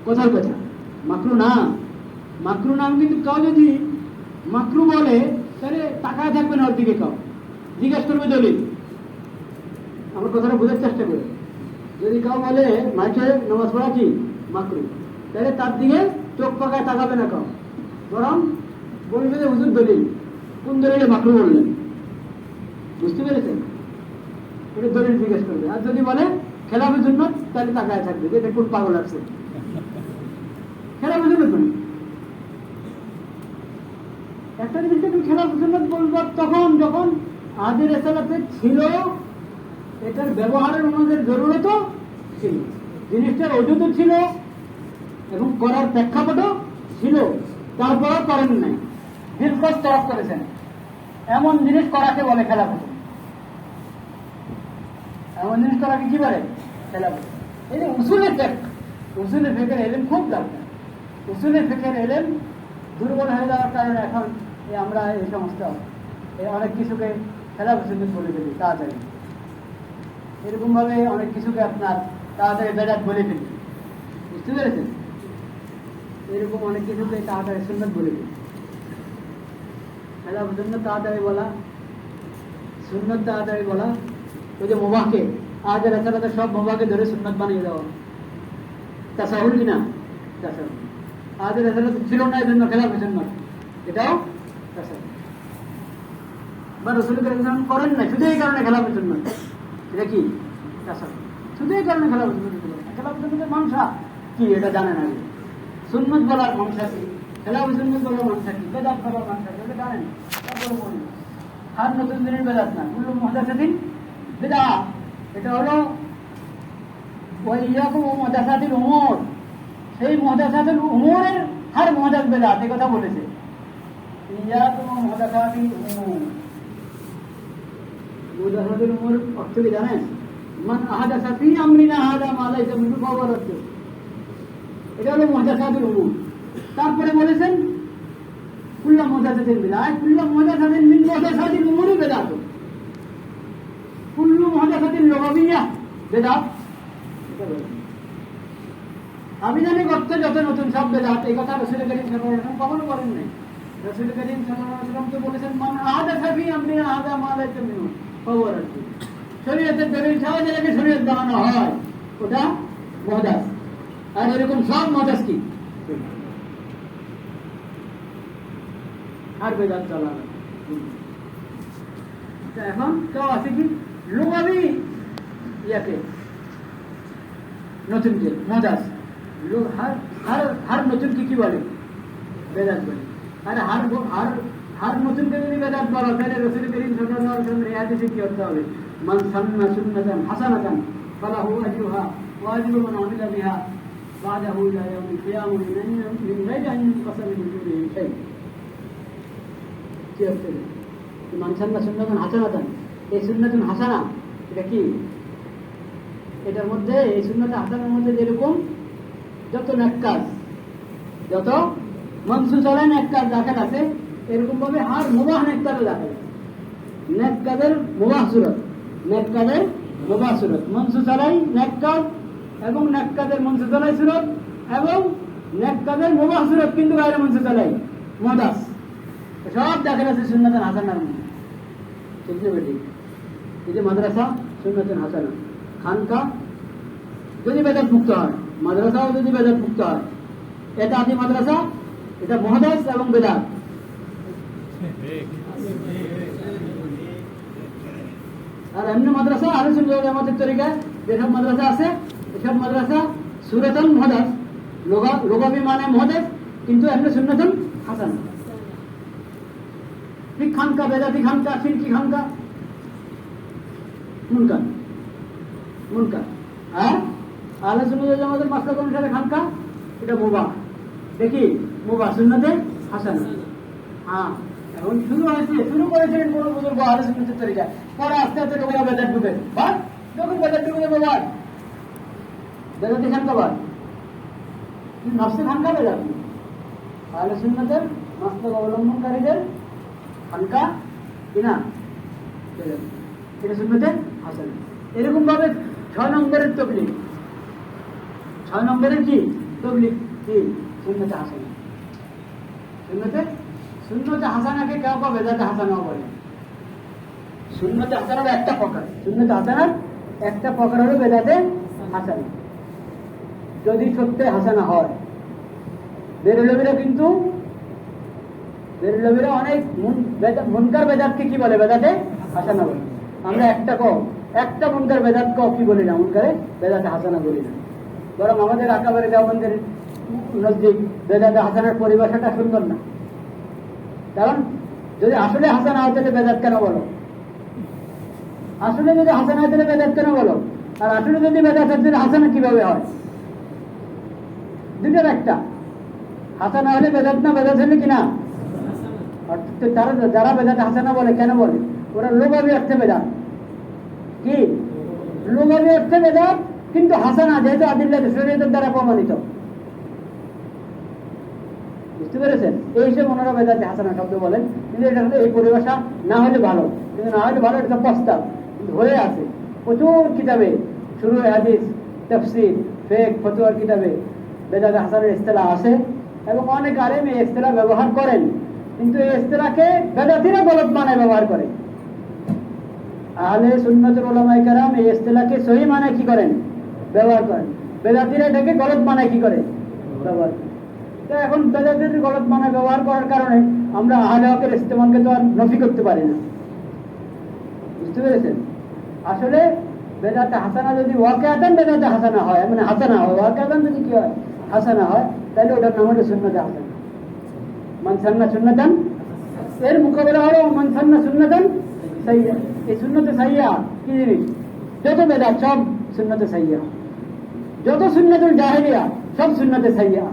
কথার কথা মাকরু না, মাকরু নাম। কিন্তু কেউ যদি মাকরু বলে তাহলে তাকায় থাকবে না ওর দিকে, কেউ জিজ্ঞাসা করবে দলিল। আমার কথাটা বোঝার চেষ্টা করে, যদি কেউ বলে মাইকে নামাজ পড়া কি মাকরু, তাহলে তার দিকে চোখ পাকায় তাকাবে না কেউ, বরং বলবে যে হুজুর দলিল, কোন দলিলে মাকরু বললেন? বুঝতে পেরেছেন? এটা দলিল জিজ্ঞেস করবে। আর যদি বলে খেলাফের জন্য, তাহলে তাকায় থাকবে যে কোন পাগল আছে, খেলাফের জন্য। একটা জিনিসকে তুমি খেলাফের জন্য বলবো তখন যখন আদের রেসালাতে ছিল, এটার ব্যবহারের আমাদের জরুরত ছিল, জিনিসটার অজুত ছিল এবং করার প্রেক্ষাপটও ছিল, তারপরও করেন নাই, দীর্ঘ তরফ করেছেন। এমন জিনিস করাকে বলে খেলাফত। এমন জিনিস করাকে কি বলে? খেলাফত। এই যে উসুলের ফিকহের ইলম খুব দরকার। উসুলের ফিকহের ইলম দুর্বল হয়ে যাওয়ার কারণে এখন আমরা এই সমস্ত অনেক কিছুকে খেলাফত সুন্নাত বলে ফেলি তাড়াতাড়ি। এরকম ভাবে অনেক কিছুকে আপনার তাড়াতাড়ি বেদাত বলে ফেলি, বুঝতে পেরেছেন? এরকম অনেক কিছুকে তাড়াতাড়ি সুন্নাত বলে ফেলি। খেলাফত সুন্নাত তাড়াতাড়ি বলা, সুন্নাত তাড়াতাড়ি বলা। ওই যে মুবাহকে আজ রাতে সব মুবাহকে ধরে সুন্নাত বানিয়ে দেওয়া, তাসাহুল কিনা? তাসাহুল। আজ রাতে ছিল না, এই জন্য খেলাফত সুন্নাত, এটাও তাসাহুল। বা রাসূল কারীম করেন না, শুধু এই কারণে খেলাফত সুন্নাত, এটা কি? তাসাহুল। শুধু এই কারণে খেলাফত সুন্নাত। খেলাফত সুন্নাতের মানসা কি এটা জানেন আগে? সুন্নাত বলার মানসা কি, খেলাফত সুন্নাত বলার মানসা কি, বেদাত বলার মানসা কি, এটা জানেন? তারপরে বলুন আর নতুন দিনের বেদাত না, কুল্লু মুহদাসাতিন বিদআহ। এটা হলো ওয়া ইয়াকুম মুহদাসাতিল উমুর, সেই মুহদাসাতুল উমুরের হর মুহদাস বেদাত, এই কথা বলেছে। ইয়াকুম মুহদাসাতিল উমুর, মুহদাসাতুল উমুর অর্থ কি জানেন? মান আহাদাসা ফি আমরিনা হাযা মা লাইসা মিনহু ফাহুয়া রাদ্দ। এটা হলো মুহদাসাতুল উমুর। তারপরে বলেছেন কুল্লু মুহদাসাতিন বিদআহ, কুল্লু মুহদাসাতিন মিন মুহদাসাতিল উমুরি বিদআত, কুল্লু মুহদাসাতিন লুগাবিয়্যাহ বিদআত। আবিধানিক অর্থে যত নতুন সব বেদাত, এই কথা রাসূল কারীম সাল্লাল্লাহু আলাইহি ওয়াসাল্লাম কখনো বলেন নাই। রাসূল কারীম সাল্লাল্লাহু আলাইহি ওয়াসাল্লাম তো বলেছেন মান আহাদাসা ফি আমরিনা হাযা মা লাইসা মিনহু ফাহুয়া রাদ্দ। শরীয়তের দলিল ছাড়া যেটাকে শরীয়ত বানানো হয় ওটা মুহদাস। আর এরকম সব মুহদাস কি আর বেদাত চলা না। এখন কেউ আছে কি লুগাবি ইয়াকে নতুনকে মুহদাস, হার নতুনকে কি বলে বেদাত বলে। আর হার নতুনকে যদি বেদাত বলো তাহলে রাসূল করিম সাল্লাল্লাহু আলাইহি ওয়াসাল্লাম এই হাদিসে কি অর্থ হবে? মান সান্না সুন্নাতান হাসানাতান ফালাহু আজরুহা ওয়া আজরু মান আমিলা বিহা বাদাহু ইলা ইয়াউমিল কিয়ামাহ মিন গায়রি আন ইউনকাসা মিন উজুরিহি শাই। কি অর্থ? মান সান্না সুন্নাতান হাসানাতান, এই সুন্নাতুন হাসানা এটা কি? এটার মধ্যে এই সুন্নাতে হাসানার মধ্যে যেরকম যত নেক কাজ, যত মনসুসালা নেক কাজ দাখিল আছে, এরকম ভাবে আর মুবাহ নেক কাজও দাখিল আছে। নেক কাজের মুবাহ সুরত, নেক কাজের মুবাহ সুরত, মনসুসালাই নেক কাজ এবং নেক কাজের মনসুসালাই সুরত এবং নেক কাজের মুবাহ সুরত কিন্তু গায়রে মনসুসালাই মুহদাস সব দাখিল আছে সুন্নাতুন হাসানার মধ্যে। ঠিক না বেটি? এই যে মাদ্রাসা সুন্নাতুন হাসানা, খানকা যদি বেদাত মুক্ত হয়, মাদ্রাসাও যদি বেদাত মুক্ত হয়, এটা আদি মাদ্রাসা, এটা মুহদাস এবং বেদাত। আর এমনি মাদ্রাসা আহলে সুন্নাত ওয়াল জামাতের তরিকায় যেসব মাদ্রাসা আছে এসব মাদ্রাসা সুরাতান মুহদাস, লুগাবি মানে মুহদাস, কিন্তু এমনি সুন্নাতুন হাসানা। ঠিক খানকা, বেদাতি খানকা, শিরকি খানকা, মুনকার মুনকার। আর আহলে সুন্নাত ওয়াল জামাতের মাসলাক অনুসারে খানকা এটা মুবাহ, দেখি মুবাহ সুন্নাতে হাসানা। হ্যাঁ, এখন শুরু করেছিলেন কোন বুজুর্গ আহলে সুন্নাতের তরিকা, পরে আস্তে আস্তে লোকেরা বেদাত ঢুকে, বাদ যখন বেদাত ঢুকে বাদ বেদাতি খানকা বাদ, নফসে খানকা বেদাত। আহলে সুন্নাতের মাসলাক অবলম্বনকারীদের খানকা কিনা বেদাত, এটা সুন্নাতে হাসানা। এরকম ভাবে 6 নম্বরের তবলিগ, 6 নম্বরের কি তবলিগ কি সুন্নাতে হাসানা। সুন্নতে হাসানাকে কেউ কেউ বেদাতে হাসানাও বলে। সুন্নতে হাসানার একটা প্রকার, সুন্নতে হাসানার একটা প্রকার হলো বেদাতে হাসানা। যদি সত্যি হাসানা হয়, বেরেলবিরা কিন্তু বেরেলবিরা অনেক মুনকার বেদাতকে কি বলে? বেদাতে হাসানা বলে। আমরা একটা মুনকার বেদাত কি বলি না, মুনকারে বেদাতে হাসানা বলি না। বরং আমাদের আকাবারে দেওবন্দের নজদিক বেদাতে হাসানার পরিভাষাটা সুন্দর না। কারণ যদি আসলে হাসানা হয় তাহলে বেদাত কেন বলো? আসলে যদি হাসানা হয় তাহলে বেদাত কেন বলো? আর আসলে যদি বেদাত হয় তাহলে হাসানা কিভাবে হয়? দুটোর একটা, হাসানা হলে বেদাত না, বেদাত হলে কিনা। অর্থাৎ তারা যারা বেদাতে হাসানা বলে কেন বলে? ওরা লুগাবি অর্থে বেদাত, কি লুগাবি অর্থে বেদাত, কিন্তু হাসানা যেহেতু আদিল্লাহ শরীয়তের দ্বারা প্রমাণিত। বুঝতে পেরেছেন? এই হিসেবে ওনারা বেদাতে হাসানা শব্দ বলেন, কিন্তু এটা হলে এই পরিভাষা না হলে ভালো, কিন্তু না হলে ভালো এটা প্রস্তাব কিন্তু হয়ে আছে প্রচুর কিতাবে, শুরু হাদিস, তাফসীর, ফিকহ, ফতোয়ার কিতাবে বেদাতে হাসানের ইসতিলাহ আছে এবং অনেক আলেম এই ইসতিলাহ ব্যবহার করেন, কিন্তু এই ইসতিলাহকে বেদাতিরা গলত মানায় ব্যবহার করে। আহলে সুন্নাতুল উলামায়ে কেরাম এই ইসতিলাহকে সহি মানায় কি করেন? ব্যবহার করেন। বেদাতিরা এটাকে গলত মানায় কি করে? ব্যবহার করে। তো এখন বেদাতের গলত মানায় ব্যবহার করার কারণে আমরা আহলে হকের ইস্তেমালকে তো আর নফি করতে পারি না। বুঝতে পেরেছেন? আসলে বেদাতে হাসানা যদি ওয়াকিআতান বেদাতে হাসানা হয়, মানে হাসানা হয়, ওয়াকিআতান যদি কি হয়? হাসানা হয়, তাহলে ওটার নাম হলো সুন্নাতে হাসানা। মান সান্না সুন্নাতান, এর মোকাবেলা হলো মান সান্না সুন্নাতান সাইয়্যা। এই সুন্নতে সাইয়্যা কি জিনিস? যত বেদাত সব সুন্নতে সাইয়্যা, যত সুন্নাতুল জাহিলিয়া সব সুন্নতে সাইয়্যা,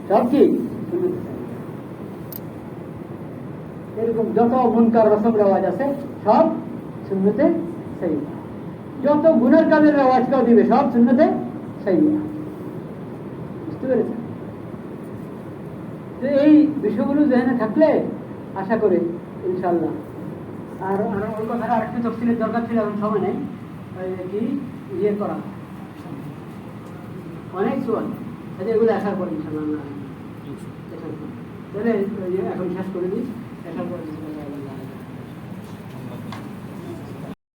সব কি সুন্নতে সাইয়্যা। এরকম যত মুনকার রসম রেওয়াজ আছে সব সুন্নতে সাইয়্যা, যত গুনার কাজের রেওয়াজ কেউ দিবে সব সুন্নতে সাইয়্যা। বুঝতে পেরেছেন? এই বিষয়গুলো জেনে থাকলে আশা করি ইনশাল্লাহ। আর ওই কথাটা আরেকটু তফসিলের দরকার ছিল, এখন সময় নেই। কি ইয়ে করা অনেক সোয়াল আছে, এগুলো আসার পর ইনশাল্লাহ তাহলে এখন শেষ করে দিই, আসার পর